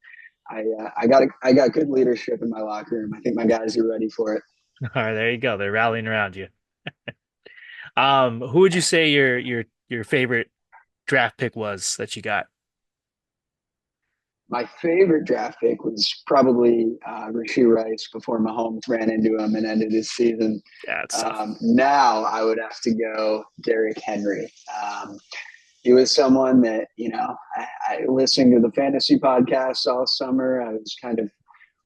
S4: I got good leadership in my locker room. I think my guys are ready for it.
S2: All right, there you go. They're rallying around you. Who would you say your favorite draft pick was that you got?
S4: My favorite draft pick was probably Rashee Rice before Mahomes ran into him and ended his season.
S2: Yeah, it's tough.
S4: Now I would have to go Derrick Henry. He was someone that, I listened to the fantasy podcast all summer. I was kind of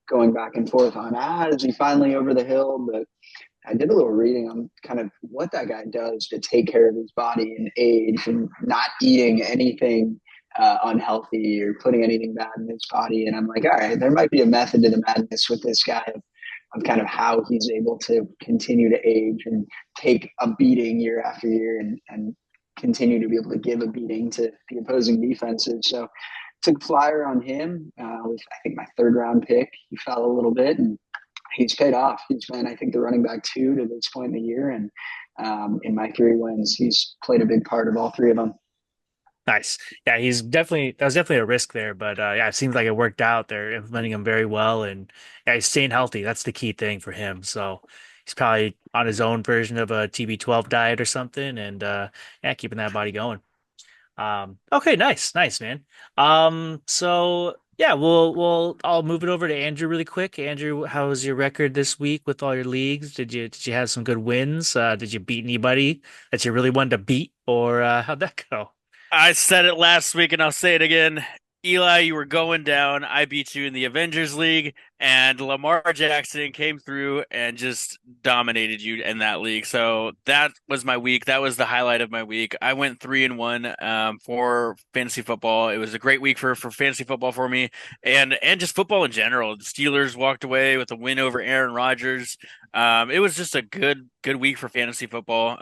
S4: going back and forth on, is he finally over the hill? But I did a little reading on kind of what that guy does to take care of his body and age and not eating anything unhealthy or putting anything bad in his body. And I'm like, all right, there might be a method to the madness with this guy of kind of how he's able to continue to age and take a beating year after year and continue to be able to give a beating to the opposing defenses. So took a flyer on him with, I think, my third round pick. He fell a little bit and he's paid off. He's been, I think, the running back 2 to this point in the year. And in my 3 wins, he's played a big part of all 3 of them.
S2: Nice. Yeah, that was definitely a risk there, but yeah, it seems like it worked out. They're implementing him very well, and yeah, he's staying healthy. That's the key thing for him. So he's probably on his own version of a TB12 diet or something, and yeah, keeping that body going. Okay, nice, man. So yeah, I'll move it over to Andrew really quick. Andrew, how was your record this week with all your leagues? Did you have some good wins? Did you beat anybody that you really wanted to beat, or how'd that go?
S3: I said it last week and I'll say it again. Eli, you were going down. I beat you in the Avengers League, and Lamar Jackson came through and just dominated you in that league. So that was my week. That was the highlight of my week. I went 3-1 for fantasy football. It was a great week for fantasy football for me, and just football in general. The Steelers walked away with a win over Aaron Rodgers. It was just a good week for fantasy football.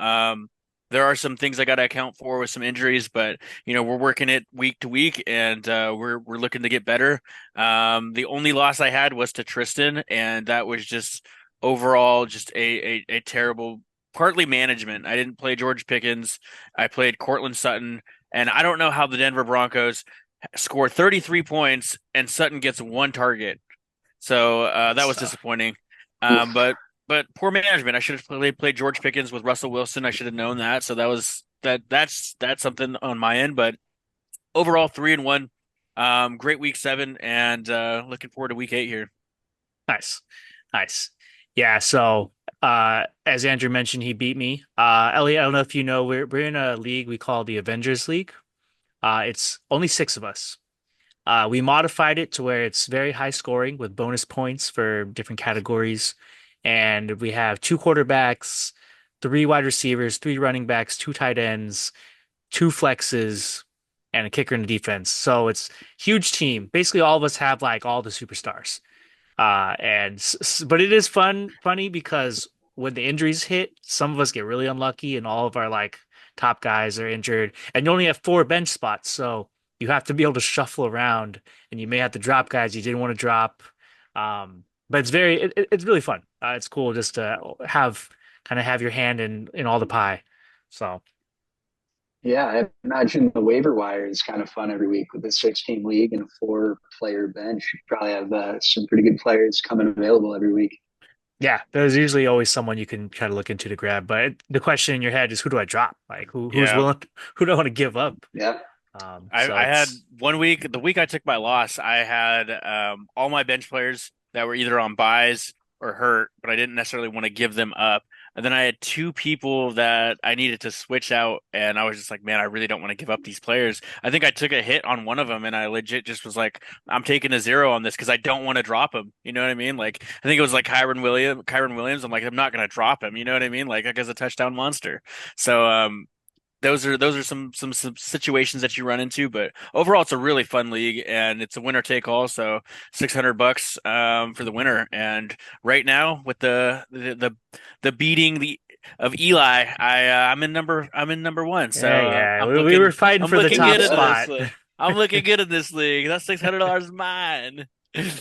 S3: There are some things I got to account for with some injuries, but we're working it week to week, and we're looking to get better. The only loss I had was to Tristan, and that was just overall just a terrible, partly management. I didn't play George Pickens. I played Cortland Sutton, and I don't know how the Denver Broncos score 33 points and Sutton gets 1 target. So that was disappointing. But but poor management. I should have played George Pickens with Russell Wilson. I should have known that. So that's something on my end. But overall, 3-1. Great week 7, and looking forward to week 8 here.
S2: Nice. Nice. Yeah, so as Andrew mentioned, he beat me. Elliot, I don't know if you know, we're in a league we call the Avengers League. It's only 6 of us. We modified it to where it's very high scoring with bonus points for different categories. And we have 2 quarterbacks, 3 wide receivers, 3 running backs, 2 tight ends, 2 flexes, and a kicker in the defense. So it's huge team. Basically, all of us have like all the superstars. But it is funny because when the injuries hit, some of us get really unlucky, and all of our like top guys are injured, and you only have 4 bench spots, so you have to be able to shuffle around, and you may have to drop guys you didn't want to drop. But it's really fun. It's cool just to have your hand in all the pie. So
S4: Yeah, I imagine the waiver wire is kind of fun every week with a 6-team league and a 4-player bench. You probably have some pretty good players coming available every week.
S2: yeah, there's usually always someone you can kind of look into to grab. But the question in your head is, who do I drop? Like who's
S3: Yeah.
S2: willing? Who do I want to give up?
S4: Yeah.
S2: So
S3: I had
S2: it's
S3: one week, the week I took my loss, I had all my bench players that were either on buys or hurt, but I didn't necessarily want to give them up. And then I had 2 people that I needed to switch out, and I was just like, man, I really don't want to give up these players. I think I took a hit on one of them, and I legit just was like, I'm taking a 0 on this because I don't want to drop him. You know what I mean? Like, I think it was like Kyron Williams. I'm like, I'm not going to drop him. You know what I mean? Like, that guy's a touchdown monster. So, those are some situations that you run into, but overall it's a really fun league and it's a winner take all. So $600 for the winner. And right now with the beating of Eli, I'm in number 1. So
S2: yeah. We were fighting
S3: I'm
S2: for the
S3: looking
S2: top
S3: good in this.
S2: spot.
S3: I'm looking good in this league. That $600 is mine.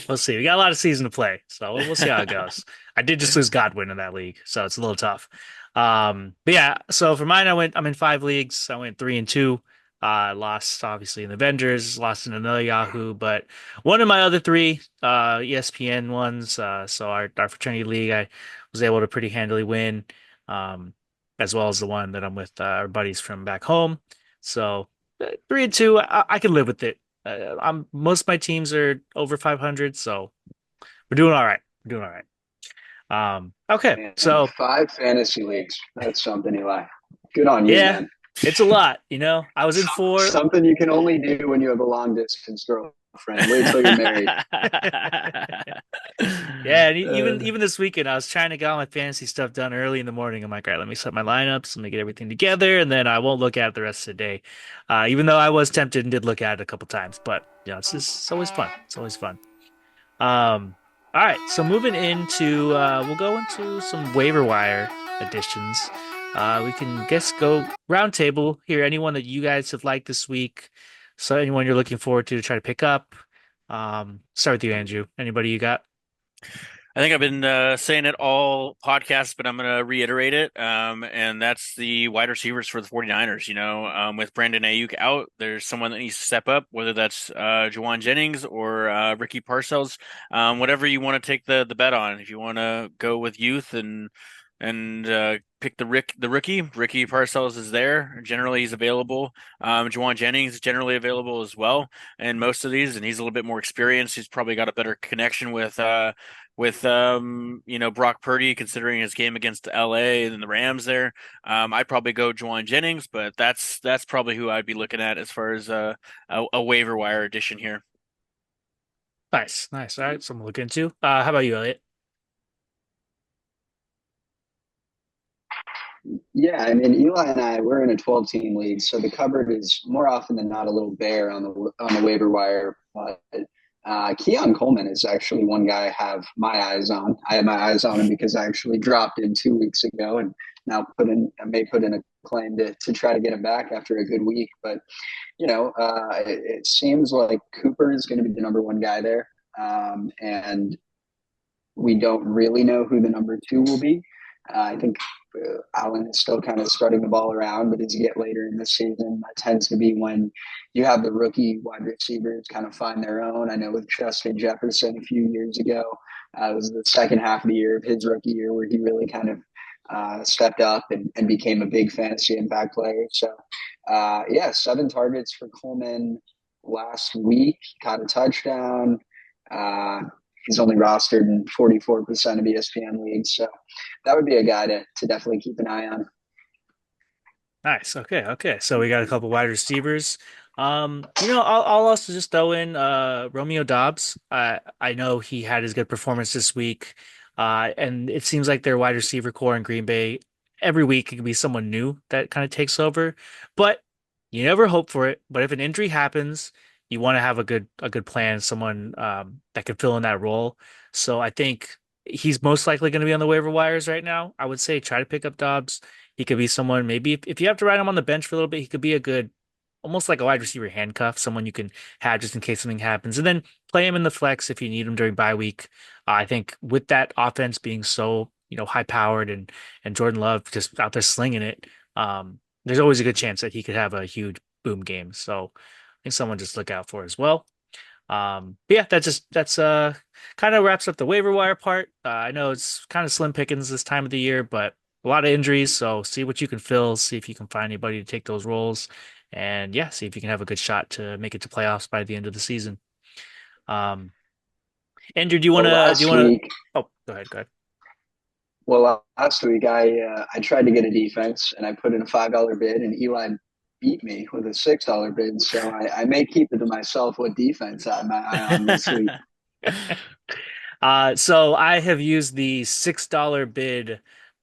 S2: We'll see. We got a lot of season to play, so we'll see how it goes. I did just lose Godwin in that league, so it's a little tough. But yeah, so for mine, I'm in 5 leagues. I went 3-2. Lost obviously in the Avengers, lost in another Yahoo, but one of my other 3 ESPN ones. So our fraternity league, I was able to pretty handily win, um, as well as the one that I'm with our buddies from back home. So 3-2, I can live with it. I'm most of my teams are over 500, so we're doing all right. We're doing all right. Okay,
S4: Man,
S2: so
S4: 5 fantasy leagues. That's something, Eli. Good on you,
S2: yeah,
S4: man.
S2: it's a lot. I was in 4.
S4: Something you can only do when you have a long distance girlfriend. Wait till you're married.
S2: Yeah, and even this weekend, I was trying to get all my fantasy stuff done early in the morning. I'm like, all right, let me set my lineups, let me get everything together, and then I won't look at it the rest of the day. Even though I was tempted and did look at it a couple times, but it's always fun. It's always fun. All right, so moving into, we'll go into some waiver wire additions. We can go round table here. Anyone that you guys have liked this week, so anyone you're looking forward to try to pick up. Start with you, Andrew. Anybody you got?
S3: I think I've been saying it all podcasts, but I'm going to reiterate it. And that's the wide receivers for the 49ers. With Brandon Ayuk out, there's someone that needs to step up, whether that's Juwan Jennings or Ricky Parcells, whatever you want to take the bet on. If you want to go with youth and pick the rookie. Ricky Parcells is there. Generally, he's available. Juwan Jennings is generally available as well. And most of these, and he's a little bit more experienced. He's probably got a better connection with Brock Purdy, considering his game against LA and the Rams there. I'd probably go Juwan Jennings, but that's probably who I'd be looking at as far as a waiver wire addition here.
S2: Nice. All right, so I'm looking into. How about you, Elliot?
S4: Yeah, I mean, Eli and we're in a 12-team league, so the cupboard is more often than not a little bare on the waiver wire. But Keon Coleman is actually one guy I have my eyes on. I had my eyes on him because I actually dropped in 2 weeks ago, and now I may put in a claim to try to get him back after a good week. But it seems like Cooper is going to be the number 1 guy there, and we don't really know who the number 2 will be. I think Allen is still kind of spreading the ball around, but as you get later in the season, that tends to be when you have the rookie wide receivers kind of find their own. I know with Justin Jefferson a few years ago, it was the second half of the year of his rookie year where he really kind of stepped up and became a big fantasy impact player. So, 7 targets for Coleman last week, caught a touchdown. He's only rostered in 44% of ESPN leagues. So that would be a guy to definitely keep an eye on.
S2: Nice. Okay. So we got a couple wide receivers. I'll also just throw in Romeo Dobbs. I know he had his good performance this week. And it seems like their wide receiver core in Green Bay every week it can be someone new that kind of takes over. But you never hope for it. But if an injury happens, you want to have a good plan, someone that can fill in that role. So I think he's most likely going to be on the waiver wires right now. I would say try to pick up Dobbs. He could be someone, maybe if you have to ride him on the bench for a little bit, he could be a good, almost like a wide receiver handcuff, someone you can have just in case something happens. And then play him in the flex if you need him during bye week. I think with that offense being so, high powered and Jordan Love just out there slinging it, there's always a good chance that he could have a huge boom game. So I think someone just look out for as well. But yeah, that's kind of wraps up the waiver wire part. I know it's kind of slim pickings this time of the year, but a lot of injuries, so see what you can fill, see if you can find anybody to take those roles, and yeah, see if you can have a good shot to make it to playoffs by the end of the season. Um, Andrew, do you want
S4: Well,
S2: to? Do
S4: last
S2: you want to?
S4: week,
S2: Oh, go ahead. Go ahead.
S4: well, last week I tried to get a defense and I put in a $5 bid, and Eli beat me with a $6 bid. So I may keep it to myself what defense I have my eye on this week.
S2: So I have used the $6 bid,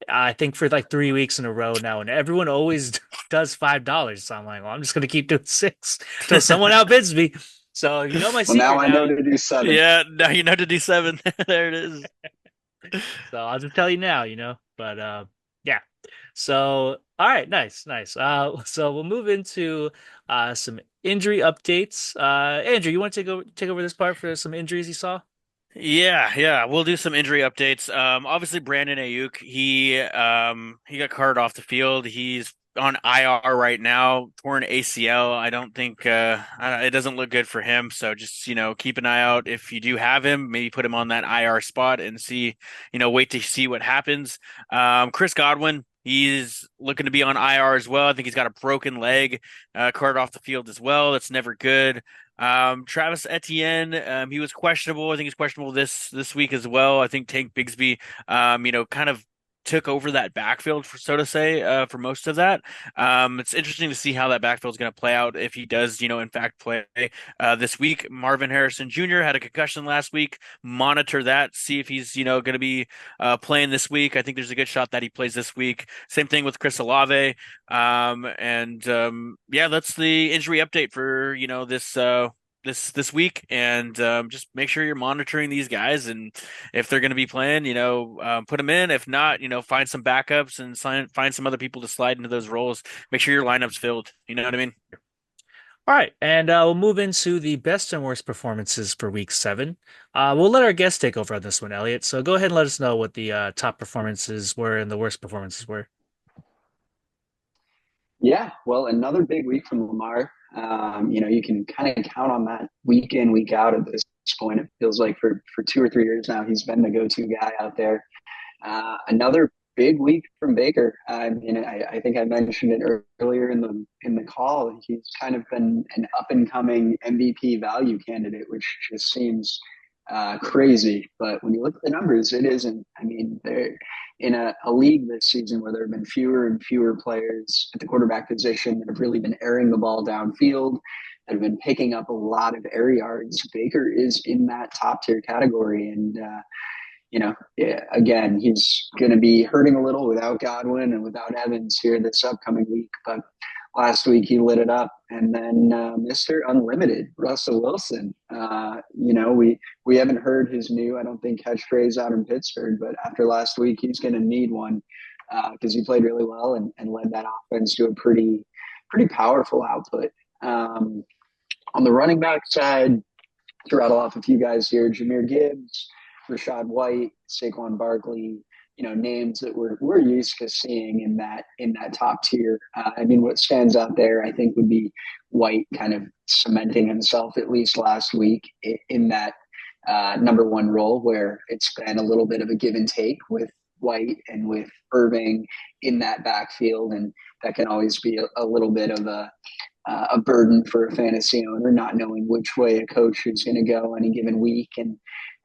S2: I think for like 3 weeks in a row now, and everyone always does $5. So I'm like, well, I'm just gonna keep doing six until someone outbids me. So you know my
S4: Well, now
S2: secret
S4: I know
S2: now.
S4: to do 7.
S3: Yeah, now you know to do 7. There it is.
S2: So I'll just tell you now, But yeah. So all right, nice. So we'll move into some injury updates. Andrew, you want to take over this part for some injuries you saw?
S3: Yeah, we'll do some injury updates. Obviously Brandon Ayuk, he got carted off the field. He's on IR right now, torn ACL. I don't think it doesn't look good for him. So just, keep an eye out if you do have him, maybe put him on that IR spot and see, wait to see what happens. Chris Godwin, he's looking to be on IR as well. I think he's got a broken leg, carted off the field as well. That's never good. Travis Etienne, he was questionable. I think he's questionable this week as well. I think Tank Bigsby, kind of took over that backfield for so to say, for most of that. It's interesting to see how that backfield is going to play out if he does, in fact play this week. Marvin Harrison Jr. had a concussion last week. Monitor that, see if he's, going to be playing this week. I think there's a good shot that he plays this week. Same thing with Chris Olave. That's the injury update for this week, and just make sure you're monitoring these guys, and if they're going to be playing, put them in. If not, find some backups and find some other people to slide into those roles. Make sure your lineup's filled. You know what I mean?
S2: All right, and we'll move into the best and worst performances for week 7. We'll let our guest take over on this one, Elliot. So go ahead and let us know what the top performances were and the worst performances were.
S4: Yeah, well, another big week from Lamar. You can kind of count on that week in, week out at this point. It feels like for 2 or 3 years now, he's been the go-to guy out there. Another big week from Baker. I think I mentioned it earlier in the call. He's kind of been an up-and-coming MVP value candidate, which just seems crazy. But when you look at the numbers, it isn't. I mean, they're in a league this season where there have been fewer and fewer players at the quarterback position that have really been airing the ball downfield, that have been picking up a lot of air yards. Baker is in that top tier category. And, again, he's going to be hurting a little without Godwin and without Evans here this upcoming week. But last week he lit it up. And then Mr. Unlimited, Russell Wilson. We haven't heard his new, I don't think, catchphrase out in Pittsburgh, but after last week, he's going to need one because he played really well and led that offense to a pretty powerful output. On the running back side, to rattle off a few guys here, Jahmyr Gibbs, Rashad White, Saquon Barkley, names that we're used to seeing in that top tier. I mean, what stands out there, I think, would be White kind of cementing himself at least last week in that number one role, where it's been a little bit of a give and take with White and with Irving in that backfield, and that can always be a little bit of a burden for a fantasy owner, not knowing which way a coach is going to go any given week.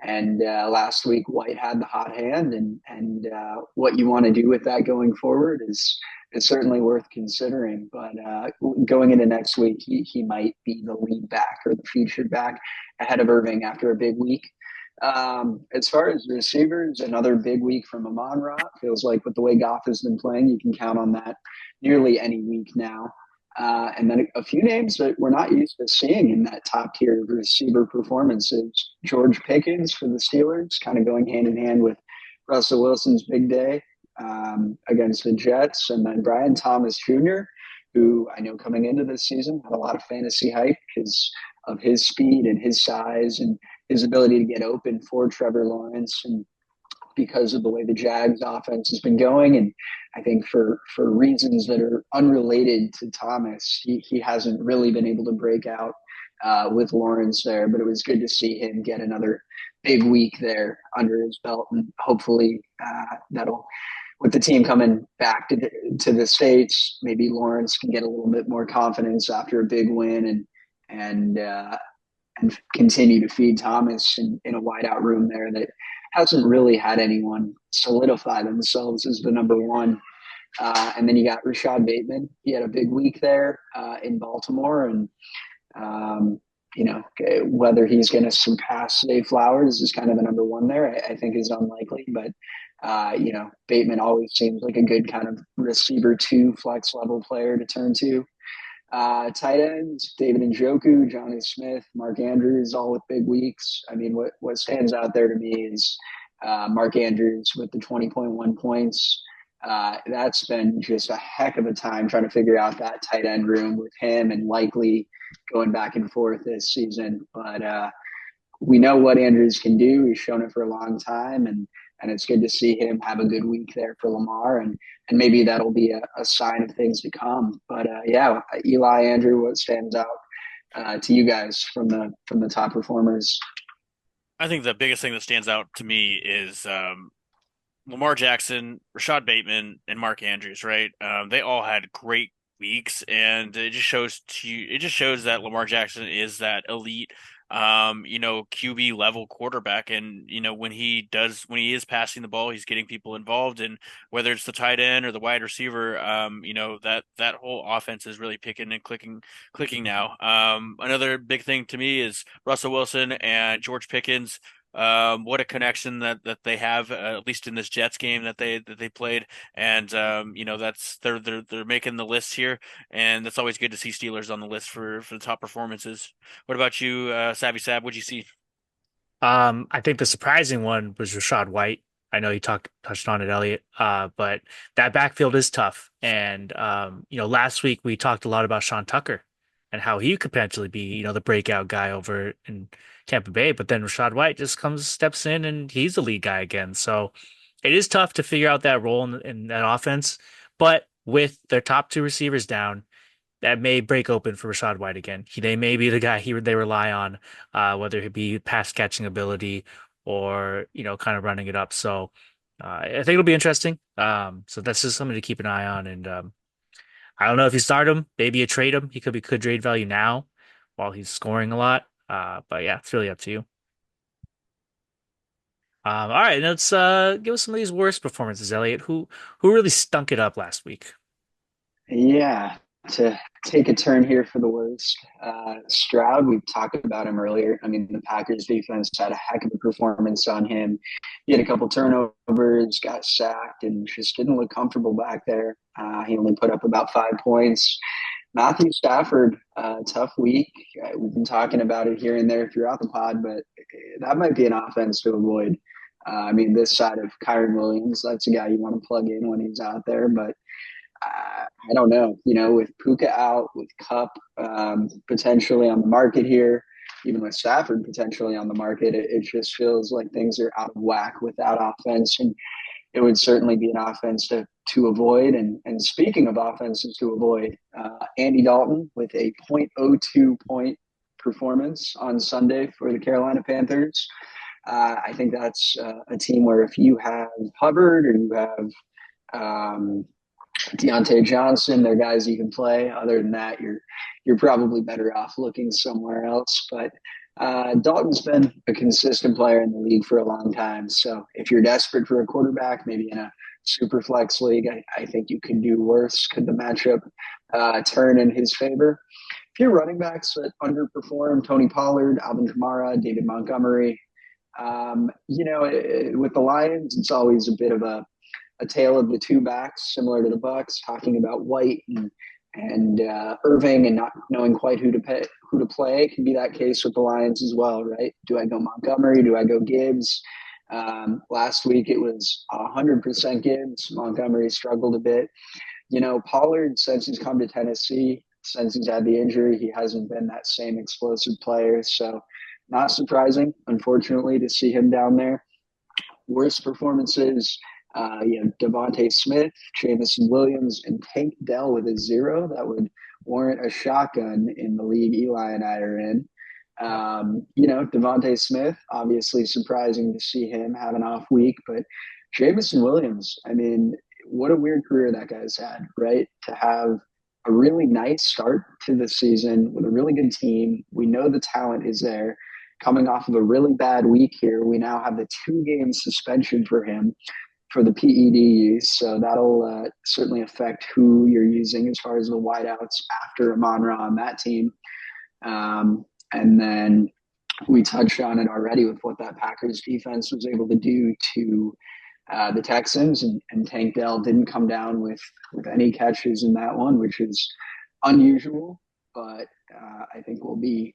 S4: And last week, White had the hot hand, and what you want to do with that going forward is certainly worth considering. But going into next week, he might be the lead back or the featured back ahead of Irving after a big week. As far as receivers, another big week from Amon-Ra. Feels like with the way Goff has been playing, you can count on that nearly any week now. And then a few names that we're not used to seeing in that top tier of receiver performances. George Pickens for the Steelers, kind of going hand in hand with Russell Wilson's big day against the Jets. And then Brian Thomas Jr., who I know coming into this season had a lot of fantasy hype because of his speed and his size and his ability to get open for Trevor Lawrence, and because of the way the Jags offense has been going. And I think for reasons that are unrelated to Thomas, he hasn't really been able to break out with Lawrence there, but it was good to see him get another big week there under his belt. And hopefully that'll, with the team coming back to the States, maybe Lawrence can get a little bit more confidence after a big win and continue to feed Thomas in a wide out room there that hasn't really had anyone solidify themselves as the number one. And then you got Rashad Bateman. He had a big week there in Baltimore. And, whether he's going to surpass Zay Flowers is kind of the number one there, I think is unlikely. But, Bateman always seems like a good kind of receiver 2 flex level player to turn to. Tight ends, David Njoku, Johnny Smith, Mark Andrews, all with big weeks. I mean, what stands out there to me is Mark Andrews with the 20.1 points. That's been just a heck of a time trying to figure out that tight end room with him and likely going back and forth this season. But we know what Andrews can do. He's shown it for a long time, and it's good to see him have a good week there for Lamar, and maybe that'll be a sign of things to come. But Eli, Andrew, what stands out to you guys from the top performers?
S3: I think the biggest thing that stands out to me is Lamar Jackson, Rashad Bateman, and Mark Andrews. Right? They all had great weeks, and it just shows that Lamar Jackson is that elite QB level quarterback. And, when he is passing the ball, he's getting people involved. And whether it's the tight end or the wide receiver, that whole offense is really picking and clicking now. Another big thing to me is Russell Wilson and George Pickens. What a connection that they have, at least in this Jets game that they played. And, that's they're making the list here, and it's always good to see Steelers on the list for the top performances. What about you, Savvy Sab? What'd you see?
S2: I think the surprising one was Rashad White. I know you touched on it, Elliot, but that backfield is tough. And, last week we talked a lot about Sean Tucker and how he could potentially be, the breakout guy over in Tampa Bay. But then Rashad White just steps in, and he's the lead guy again. So it is tough to figure out that role in that offense. But with their top 2 receivers down, that may break open for Rashad White again. They may be the guy they rely on, whether it be pass catching ability or, kind of running it up. So I think it'll be interesting. So that's just something to keep an eye on. And I don't know if you start him, maybe you trade him. He could be good trade value now while he's scoring a lot. But yeah, it's really up to you. All right, let's give us some of these worst performances, Elliot. Who really stunk it up last week?
S4: Yeah, to take a turn here for the worst. Stroud, we've talked about him earlier. I mean, the Packers defense had a heck of a performance on him. He had a couple turnovers, got sacked, and just didn't look comfortable back there. He only put up about 5 points. Matthew Stafford, tough week. We've been talking about it here and there throughout the pod, but that might be an offense to avoid. This side of Kyron Williams, that's a guy you want to plug in when he's out there, but I don't know. With Puka out, with Kupp potentially on the market here, even with Stafford potentially on the market, it just feels like things are out of whack with that offense. And it would certainly be an offense to avoid. And speaking of offenses to avoid, Andy Dalton with a .02 point performance on Sunday for the Carolina Panthers. I think that's a team where if you have Hubbard or you have Deontay Johnson, they're guys you can play. Other than that, you're probably better off looking somewhere else. But Dalton's been a consistent player in the league for a long time. So if you're desperate for a quarterback, maybe in a super flex league, I think you could do worse. Could the matchup turn in his favor? If you're running backs that underperform, Tony Pollard, Alvin Kamara, David Montgomery, with the Lions, it's always a bit of a tale of the two backs, similar to the Bucks, talking about White and Irving and not knowing quite who to play. It can be that case with the Lions as well, right? Do I go Montgomery? Do I go Gibbs? Last week it was 100% Gibbs. Montgomery struggled a bit. Pollard, since he's come to Tennessee, since he's had the injury, he hasn't been that same explosive player. So not surprising, unfortunately, to see him down there. Worst performances, Devontae Smith, Jamison Williams, and Tank Dell with a 0. That would warrant a shotgun in the league Eli and I are in. Devontae Smith, obviously surprising to see him have an off week, but Jamison Williams, I mean, what a weird career that guy's had, right? To have a really nice start to the season with a really good team. We know the talent is there. Coming off of a really bad week here, we now have the 2-game suspension for him for the PED use. So that'll certainly affect who you're using as far as the wideouts after Amon-Ra on that team. And then we touched on it already with what that Packers defense was able to do to the Texans, and Tank Dell didn't come down with any catches in that one, which is unusual, but I think will be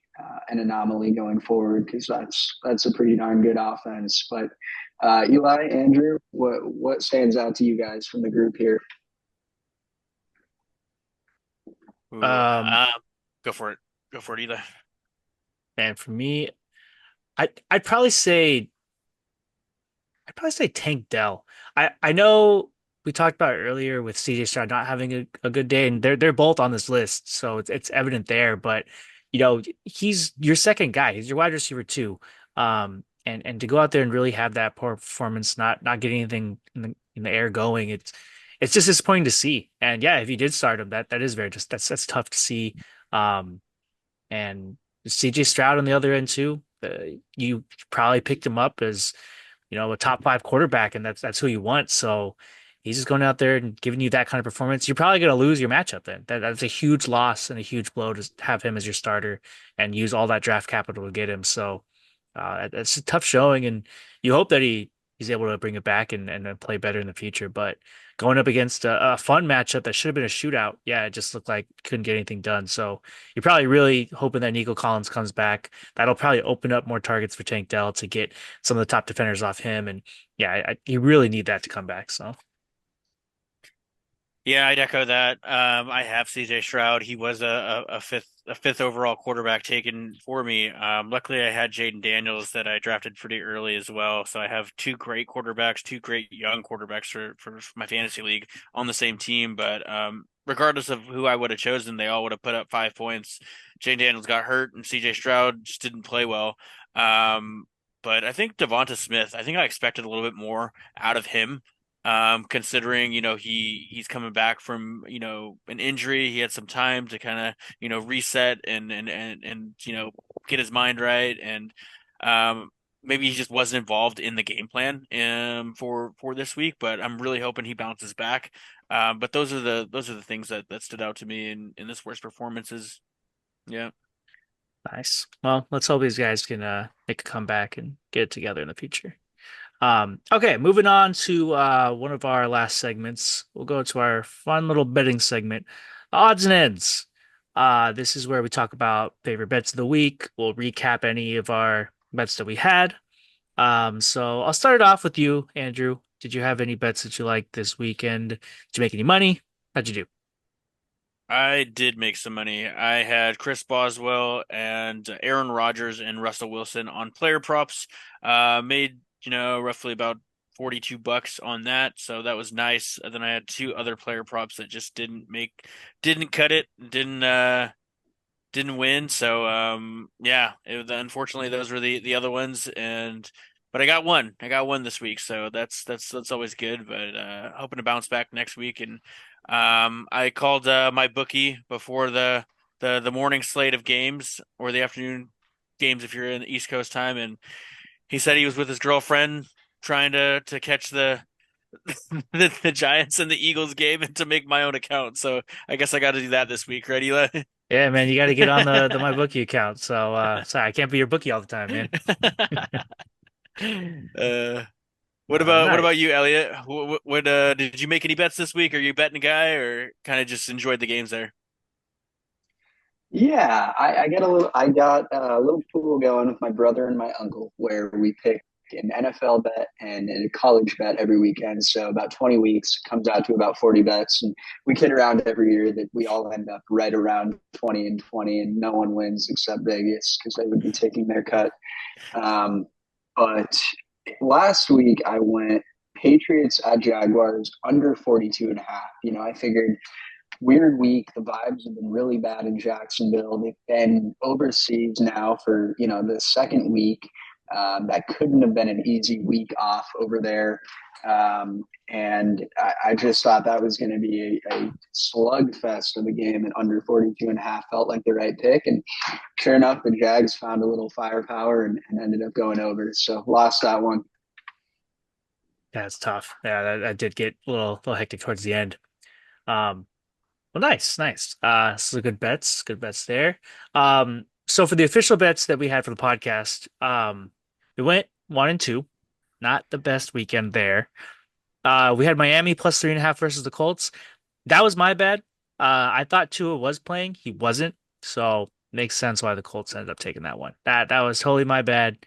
S4: an anomaly going forward because that's a pretty darn good offense. But Eli, Andrew, what stands out to you guys from the group here?
S3: Go for it. Go for it, Eli.
S2: And for me, I'd probably say Tank Dell. I know we talked about earlier with CJ Stroud not having a good day, and they're both on this list, so it's evident there. But he's your second guy. He's your wide receiver too. And to go out there and really have that poor performance, not get anything in the air going, it's just disappointing to see. And yeah, if you did start him, that is that's tough to see. And CJ Stroud on the other end too. You probably picked him up as a top 5 quarterback, and that's who you want. So he's just going out there and giving you that kind of performance. You're probably going to lose your matchup then. That's a huge loss and a huge blow to have him as your starter and use all that draft capital to get him. So it's a tough showing, and you hope that he's able to bring it back and play better in the future. But going up against a fun matchup that should have been a shootout, yeah, it just looked like couldn't get anything done. So you're probably really hoping that Nico Collins comes back. That'll probably open up more targets for Tank Dell to get some of the top defenders off him. And yeah, you really need that to come back. So.
S3: Yeah, I'd echo that. I have CJ Stroud. He was a fifth overall quarterback taken for me. Luckily, I had Jaden Daniels that I drafted pretty early as well. So I have 2 great quarterbacks, 2 great young quarterbacks for my fantasy league on the same team. But regardless of who I would have chosen, they all would have put up 5 points. Jaden Daniels got hurt, and CJ Stroud just didn't play well. But I think Devonta Smith, I think I expected a little bit more out of him. Considering, he's coming back from, an injury. He had some time to kind of, reset and get his mind right. And maybe he just wasn't involved in the game plan for this week, but I'm really hoping he bounces back. But those are the things that stood out to me in this worst performances. Yeah.
S2: Nice. Well, let's hope these guys can make a comeback and get it together in the future. Okay, moving on to one of our last segments. We'll go to our fun little betting segment, odds and ends. This is where we talk about favorite bets of the week. We'll recap any of our bets that we had. So I'll start it off with you, Andrew. Did you have any bets that you liked this weekend? Did you make any money? How'd you do?
S3: I did make some money. I had Chris Boswell and Aaron Rodgers and Russell Wilson on player props. Made roughly about $42 on that, so that was nice. And then I had two other player props that just didn't cut it, didn't win. So yeah, unfortunately those were the other ones, but I got one. I got one this week, so that's always good. But hoping to bounce back next week. And I called my bookie before the morning slate of games, or the afternoon games if you're in East Coast time, and he said he was with his girlfriend trying to catch the Giants and the Eagles game and to make my own account. So I guess I got to do that this week, right, Eli?
S2: Yeah, man, you got to get on the my bookie account. So sorry, I can't be your bookie all the time, man.
S3: Uh, what
S2: Nice.
S3: about you, Elliot? What did you make any bets this week? Are you a betting guy, or kind of just enjoyed the games there?
S4: Yeah, I got a little pool going with my brother and my uncle where we pick an NFL bet and a college bet every weekend. So about 20 weeks comes out to about 40 bets. And we kid around every year that we all end up right around 20 and 20, and no one wins except Vegas because they would be taking their cut. Um, but last week I went Patriots at Jaguars under 42 and a half. I figured weird week. The vibes have been really bad in Jacksonville. They've been overseas now for the second week. That couldn't have been an easy week off over there. And I just thought that was going to be a slugfest of a game, and under 42 and a half felt like the right pick. And sure enough, the Jags found a little firepower and ended up going over. So lost that one.
S2: That's tough. Yeah, that did get a little hectic towards the end. Um, well, nice. So good bets there. So for the official bets that we had for the podcast, we went 1-2, not the best weekend there. We had Miami plus 3.5 versus the Colts. That was my bad. I thought Tua was playing. He wasn't. So makes sense why the Colts ended up taking that one. That was totally my bad.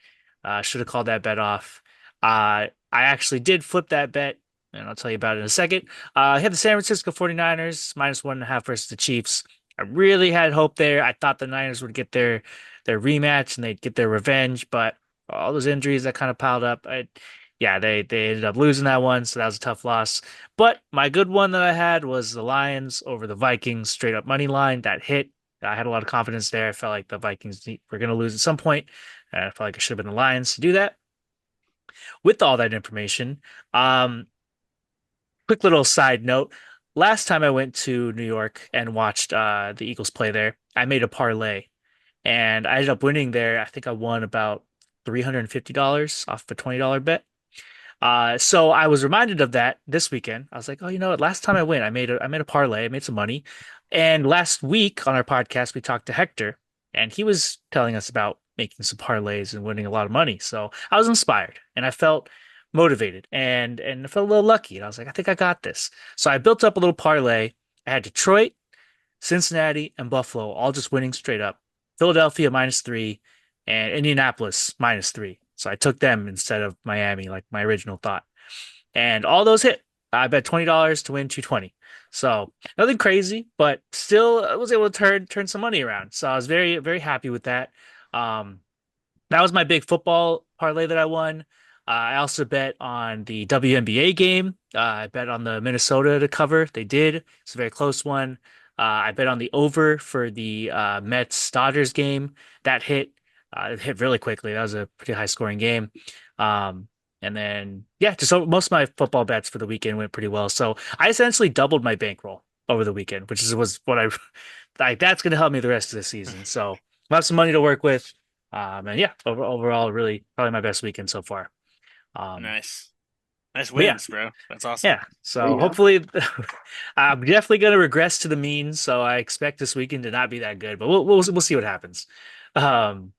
S2: Should have called that bet off. I actually did flip that bet, and I'll tell you about it in a second. I had the San Francisco 49ers minus 1.5 versus the Chiefs. I really had hope there. I thought the Niners would get their rematch and they'd get their revenge, but all those injuries that kind of piled up, yeah, they ended up losing that one, so that was a tough loss. But my good one that I had was the Lions over the Vikings, straight up money line. That hit. I had a lot of confidence there. I felt like the Vikings were going to lose at some point. And I felt like it should have been the Lions to do that. With all that information, quick little side note. Last time I went to New York and watched the Eagles play there, I made a parlay and I ended up winning there. I think I won about $350 off a $20 bet. So I was reminded of that this weekend. I was like, oh, you know what? Last time I went, I made a parlay, I made some money. And last week on our podcast, we talked to Hector, and he was telling us about making some parlays and winning a lot of money. So I was inspired and I felt motivated and I felt a little lucky. And I was like, I think I got this. So I built up a little parlay. I had Detroit, Cincinnati, and Buffalo all just winning straight up. Philadelphia -3 and Indianapolis -3. So I took them instead of Miami, like my original thought. And all those hit. I bet $20 to win 220. So nothing crazy, but still I was able to turn some money around. So I was very, very happy with that. Um, that was my big football parlay that I won. I also bet on the WNBA game. I bet on the Minnesota to cover. They did. It's a very close one. I bet on the over for the Mets Dodgers game. That hit. It hit really quickly. That was a pretty high scoring game. And then, yeah, just most of my football bets for the weekend went pretty well. So I essentially doubled my bankroll over the weekend, which was what I like. That's going to help me the rest of the season. So I have some money to work with. And yeah, overall, really probably my best weekend so far.
S3: Nice
S2: Yeah,
S3: wins, bro. That's awesome.
S2: yeah.
S4: There
S2: So
S4: you go.
S2: hopefully, I'm definitely going to regress to the mean. So I expect this weekend to not be that good, but we'll see what happens. Um,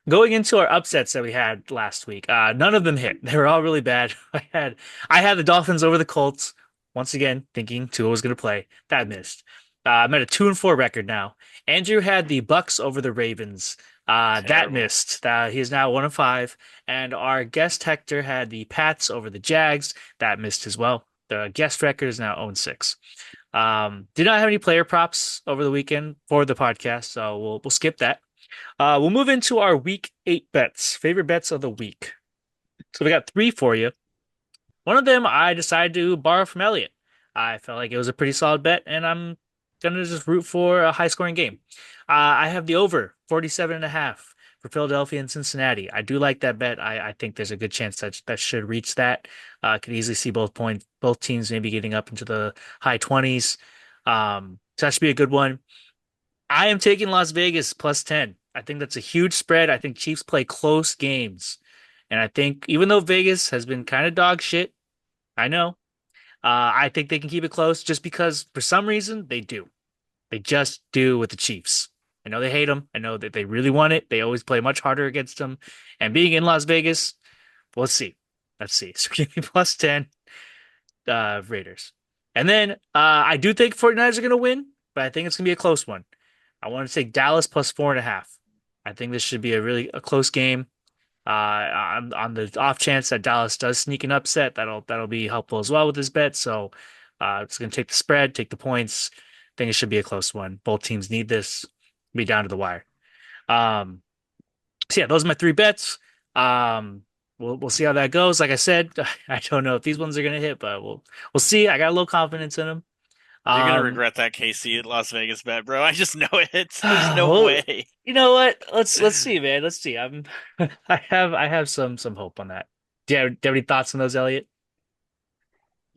S2: Going into our upsets that we had last week, none of them hit. They were all really bad. I had the Dolphins over the Colts once again, thinking Tua was going to play. That missed. I'm at a 2-4 record now. Andrew had the Bucks over the Ravens. That
S3: Terrible.
S2: missed. He is now 1-5. And our guest Hector had the Pats over the Jags. That missed as well. The guest record is now 0-6. Did not have any player props over the weekend for the podcast, so we'll skip that. We'll move into our week 8 bets, favorite bets of the week. So we got 3 for you. One of them I decided to borrow from Elliot. I felt like it was a pretty solid bet, and I'm gonna just root for a high scoring game. I have the over 47.5 for Philadelphia and Cincinnati. I do like that bet. I think there's a good chance that should reach that. Could easily see both teams maybe getting up into the high 20s. So that should be a good one. I am taking Las Vegas plus 10. I think that's a huge spread. I think Chiefs play close games. And I think even though Vegas has been kind of dog shit, I know, I think they can keep it close just because for some reason they do. They just do with the Chiefs. I know they hate them. I know that they really want it. They always play much harder against them. And being in Las Vegas, let's see. Let's see. So give me plus 10 Raiders. And then I do think 49ers are going to win, but I think it's going to be a close one. I want to take Dallas plus 4.5. I think this should be a close game. On the off chance that Dallas does sneak an upset, that'll be helpful as well with this bet. So it's going to take the spread, take the points. I think it should be a close one. Both teams need this. Be down to the wire. So yeah, those are my three bets. We'll see how that goes. Like I said, I don't know if these ones are going to hit, but we'll see. I got a little confidence in them.
S3: You're gonna regret that KC at Las Vegas bet, bro. I just know it. There's no
S2: well,
S3: way.
S2: you know what? Let's see, man. Let's see. I have some hope on that. Do you have any thoughts on those, Elliot?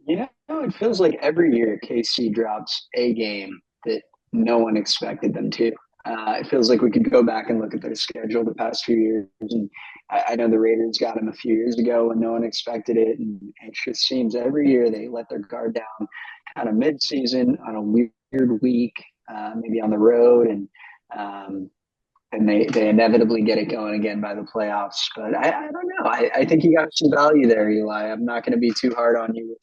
S4: It feels like every year KC drops a game that no one expected them to. It feels like we could go back and look at their schedule the past few years. And I know the Raiders got them a few years ago when no one expected it. And it just seems every year they let their guard down kind of mid-season on a weird week, maybe on the road. And they inevitably get it going again by the playoffs. But I don't know. I think you got some value there, Eli. I'm not going to be too hard on you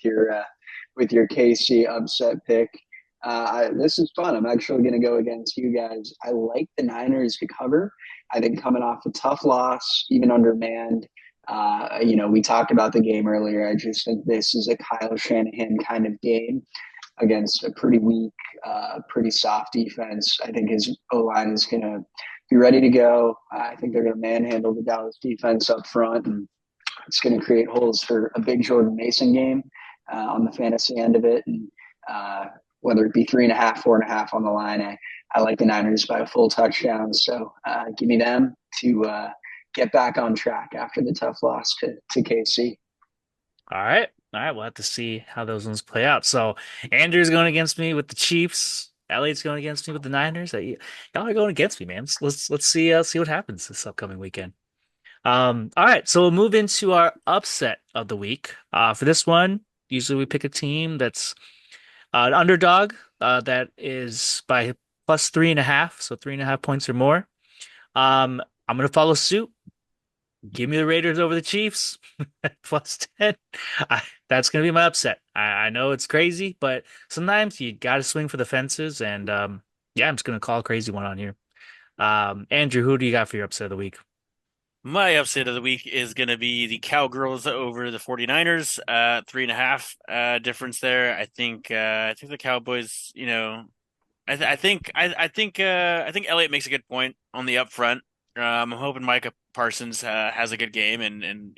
S4: with your KC upset pick. This is fun. I'm actually going to go against you guys. I like the Niners to cover. I think coming off a tough loss, even undermanned. We talked about the game earlier. I just think this is a Kyle Shanahan kind of game against a pretty weak, pretty soft defense. I think his O-line is going to be ready to go. I think they're going to manhandle the Dallas defense up front, and it's going to create holes for a big Jordan Mason game on the fantasy end of it. And whether it be 3.5, 4.5 on the line, I like the Niners by a full touchdown. So give me them to get back on track after the tough loss to KC.
S2: All right. We'll have to see how those ones play out. So Andrew's going against me with the Chiefs. Elliot's going against me with the Niners. Y'all are going against me, man. Let's see what happens this upcoming weekend. All right, so we'll move into our upset of the week. For this one, usually we pick a team that's an underdog that is by plus 3.5, so 3.5 points or more. I'm gonna follow suit. Give me the Raiders over the Chiefs at plus 10. That's going to be my upset. I know it's crazy, but sometimes you got to swing for the fences. And yeah, I'm just going to call a crazy one on here. Andrew, who do you got for your upset of the week?
S3: My upset of the week is going to be the Cowgirls over the 49ers. 3.5 difference there. I think the Cowboys, I think Elliot makes a good point on the upfront. I'm hoping Micah Parsons has a good game and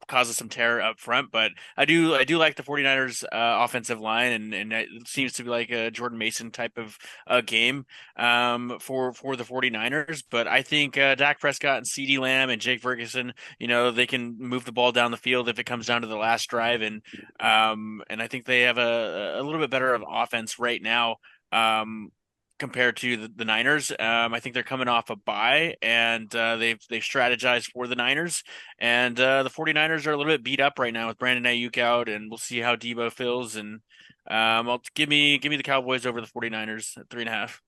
S3: causes some terror up front, but I do like the 49ers offensive line and it seems to be like a Jordan Mason type of game for the 49ers, but I think Dak Prescott and CeeDee Lamb and Jake Ferguson, they can move the ball down the field if it comes down to the last drive, and I think they have a little bit better of offense right now compared to the Niners. I think they're coming off a bye, and they've strategized for the Niners, and the 49ers are a little bit beat up right now with Brandon Ayuk out, and we'll see how Debo feels, and I'll give me the Cowboys over the 49ers at 3.5.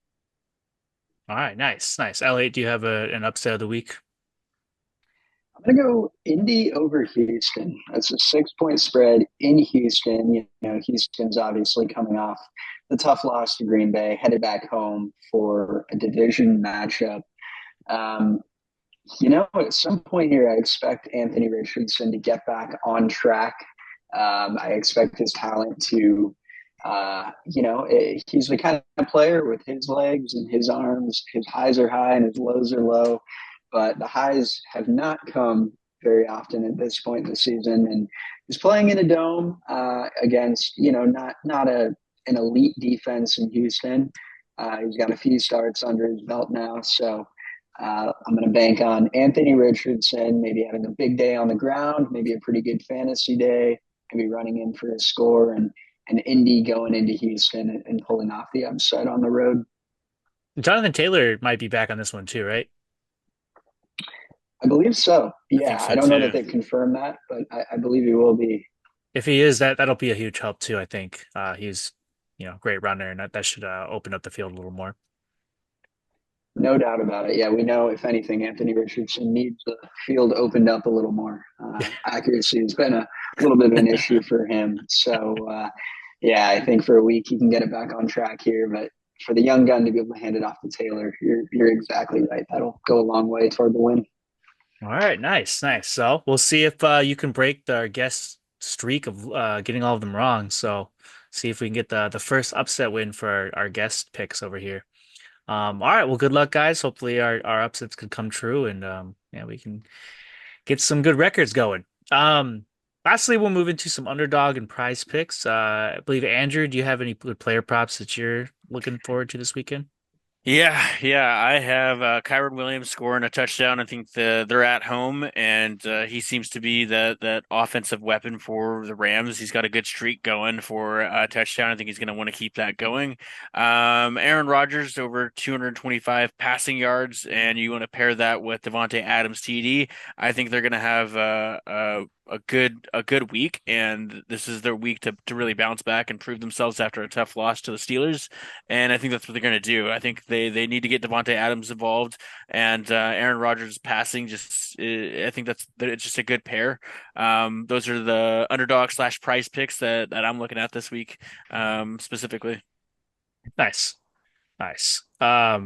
S2: All right, nice. Elliot, do you have an upset of the week?
S4: I'm going to go Indy over Houston. That's a 6-point spread in Houston. Houston's obviously coming off the tough loss to Green Bay, headed back home for a division matchup. At some point here, I expect Anthony Richardson to get back on track. I expect his talent to, he's the kind of player with his legs and his arms. His highs are high and his lows are low. But the highs have not come very often at this point in the season, and he's playing in a dome against not an elite defense in Houston. He's got a few starts under his belt now, so I'm going to bank on Anthony Richardson, maybe having a big day on the ground, maybe a pretty good fantasy day, maybe running in for a score, and Indy going into Houston and pulling off the upset on the road.
S2: Jonathan Taylor might be back on this one too, right?
S4: I believe so.
S3: I think
S4: Yeah,
S3: so
S4: I don't know
S3: too.
S4: that they've confirmed that, but I believe he will be.
S2: If he is, that'll be a huge help too, I think. He's, great runner, and that should open up the field a little more.
S4: No doubt about it. Yeah, we know if anything, Anthony Richardson needs the field opened up a little more. Accuracy has been a little bit of an issue for him. So, yeah, I think for a week he can get it back on track here. But for the young gun to be able to hand it off to Taylor, you're exactly right. That'll go a long way toward the win.
S2: All right, nice, nice. So we'll see if you can break our guest streak of getting all of them wrong. So see if we can get the first upset win for our guest picks over here. All right, well, good luck, guys. Hopefully our upsets can come true, and yeah, we can get some good records going. Lastly, we'll move into some underdog and prize picks. I believe, Andrew, do you have any good player props that you're looking forward to this weekend?
S3: Yeah. I have Kyron Williams scoring a touchdown. I think they're at home, and he seems to be that offensive weapon for the Rams. He's got a good streak going for a touchdown. I think he's going to want to keep that going. Aaron Rodgers over 225 passing yards, and you want to pair that with Devontae Adams TD. I think they're going to have a good week, and this is their week to really bounce back and prove themselves after a tough loss to the Steelers. And I think that's what they're going to do. I think they need to get Devontae Adams involved, and Aaron Rodgers passing. I think it's just a good pair. Those are the underdog / price picks that I'm looking at this week, specifically.
S2: Nice, nice. I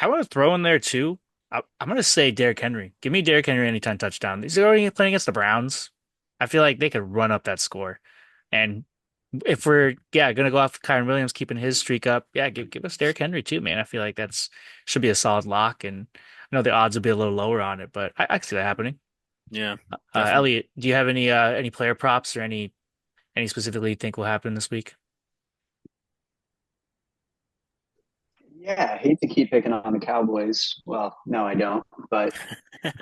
S2: want to throw in there too. I'm going to say Derrick Henry. Give me Derrick Henry anytime touchdown. He's already playing against the Browns. I feel like they could run up that score. And if we're going to go off Kyron Williams keeping his streak up, yeah, give us Derrick Henry too, man. I feel like that's should be a solid lock. And I know the odds will be a little lower on it, but I can see that happening.
S3: Yeah, definitely.
S2: Elliot, do you have any player props or any specifically you think will happen this week?
S4: Yeah, I hate to keep picking on the Cowboys. Well, no, I don't. But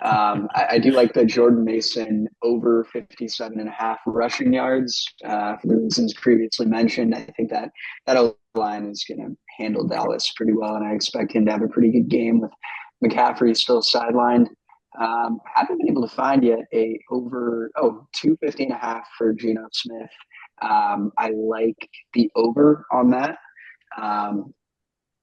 S4: I do like the Jordan Mason over 57.5 rushing yards for the reasons previously mentioned. I think that O-line is going to handle Dallas pretty well, and I expect him to have a pretty good game with McCaffrey still sidelined. Haven't been able to find yet a over 250.5 for Geno Smith. I like the over on that.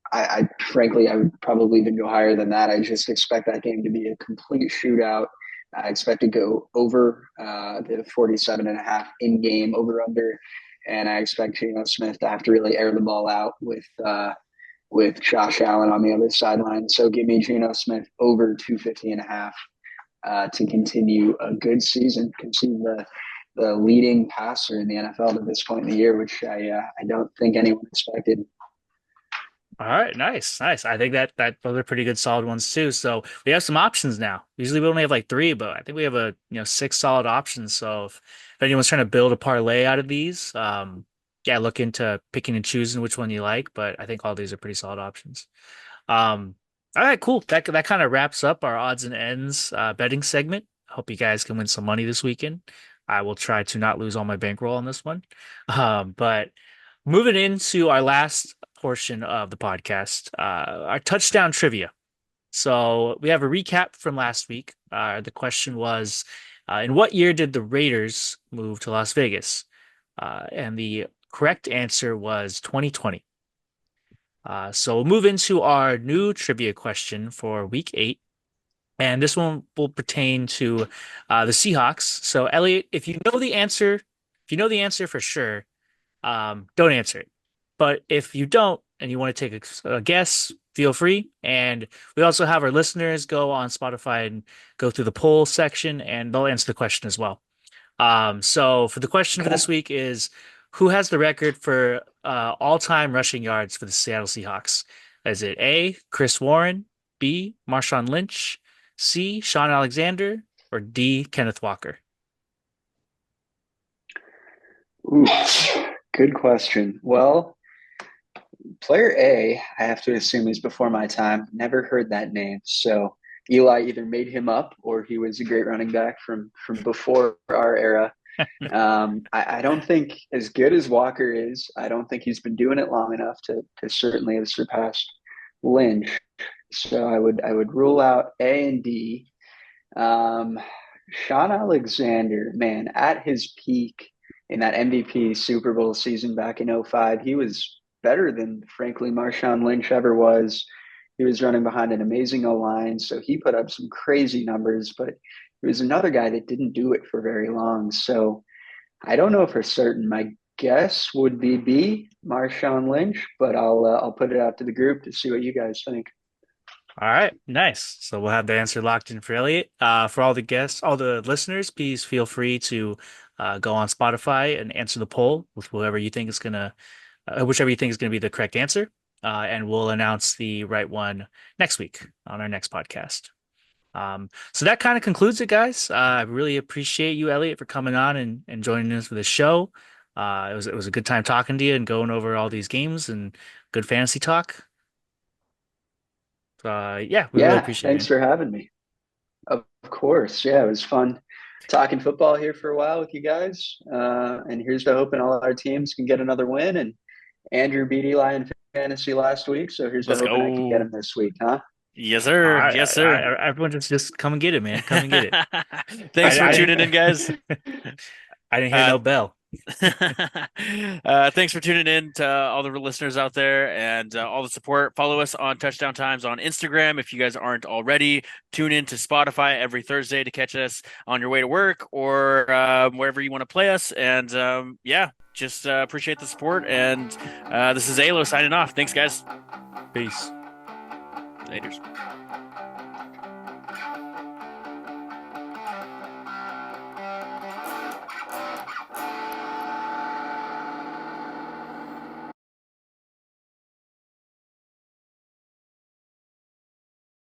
S4: I frankly, I would probably even go higher than that. I just expect that game to be a complete shootout. I expect to go over the 47.5 in game over under, and I expect Geno Smith to have to really air the ball out with Josh Allen on the other sideline. So give me Geno Smith over 250.5 to continue a good season. Continue the leading passer in the NFL at this point in the year, which I don't think anyone expected.
S2: All right, nice, nice. I think that those are pretty good, solid ones too. So we have some options now. Usually we only have like three, but I think we have 6 solid options. So if anyone's trying to build a parlay out of these, yeah, look into picking and choosing which one you like. But I think all these are pretty solid options. All right, cool. That kind of wraps up our odds and ends betting segment. Hope you guys can win some money this weekend. I will try to not lose all my bankroll on this one. But moving into our last portion of the podcast, our touchdown trivia. So we have a recap from last week. The question was, in what year did the Raiders move to Las Vegas? And the correct answer was 2020. So we'll move into our new trivia question for week 8. And this one will pertain to the Seahawks. So Elliot, if you know the answer for sure, don't answer it. But if you don't and you want to take a guess, feel free. And we also have our listeners go on Spotify and go through the poll section, and they'll answer the question as well. So for the question for this week is, who has the record for all-time rushing yards for the Seattle Seahawks? Is it A, Chris Warren, B, Marshawn Lynch, C. Sean Alexander, or D. Kenneth Walker?
S4: Ooh, good question. Well, player A, I have to assume is before my time. Never heard that name. So Eli either made him up or he was a great running back from before our era. I don't think as good as Walker is, I don't think he's been doing it long enough to certainly have surpassed Lynch. So I would rule out A and D. Um, Sean Alexander, man, at his peak in that MVP Super Bowl season back in '05, he was better than, frankly, Marshawn Lynch ever was. He was running behind an amazing O-line, so he put up some crazy numbers, but he was another guy that didn't do it for very long. So I don't know for certain. My guess would be B, Marshawn Lynch, but I'll put it out to the group to see what you guys think.
S2: All right, nice. So we'll have the answer locked in for Elliot. For all the guests, all the listeners, please feel free to go on Spotify and answer the poll with whoever you think is gonna, whichever you think is gonna be the correct answer, and we'll announce the right one next week on our next podcast. So that kind of concludes it, guys. I really appreciate you, Elliot, for coming on and joining us for the show. It was a good time talking to you and going over all these games and good fantasy talk. Yeah, we really
S4: Yeah,
S2: appreciate it,
S4: thanks
S2: man.
S4: for having me. Of course. Yeah, it was fun talking football here for a while with you guys. And here's to hoping all our teams can get another win. And Andrew beat Eli in fantasy last week. So here's to
S3: Let's
S4: hoping I can get
S3: go.
S4: him this week, huh?
S3: Yes,
S2: All
S3: sir.
S2: right,
S3: Yes, sir.
S2: everyone just come and get it, man. Come and get it.
S3: Thanks for
S2: I
S3: tuning in, guys.
S2: I didn't hear
S3: Uh,
S2: no bell.
S3: Thanks for tuning in to all the listeners out there and all the support. Follow us on Touchdown Times on Instagram if you guys aren't already. Tune in to Spotify every Thursday to catch us on your way to work or wherever you want to play us. And yeah, just appreciate the support. And this is Alo signing off. Thanks, guys.
S2: Peace.
S3: Laters.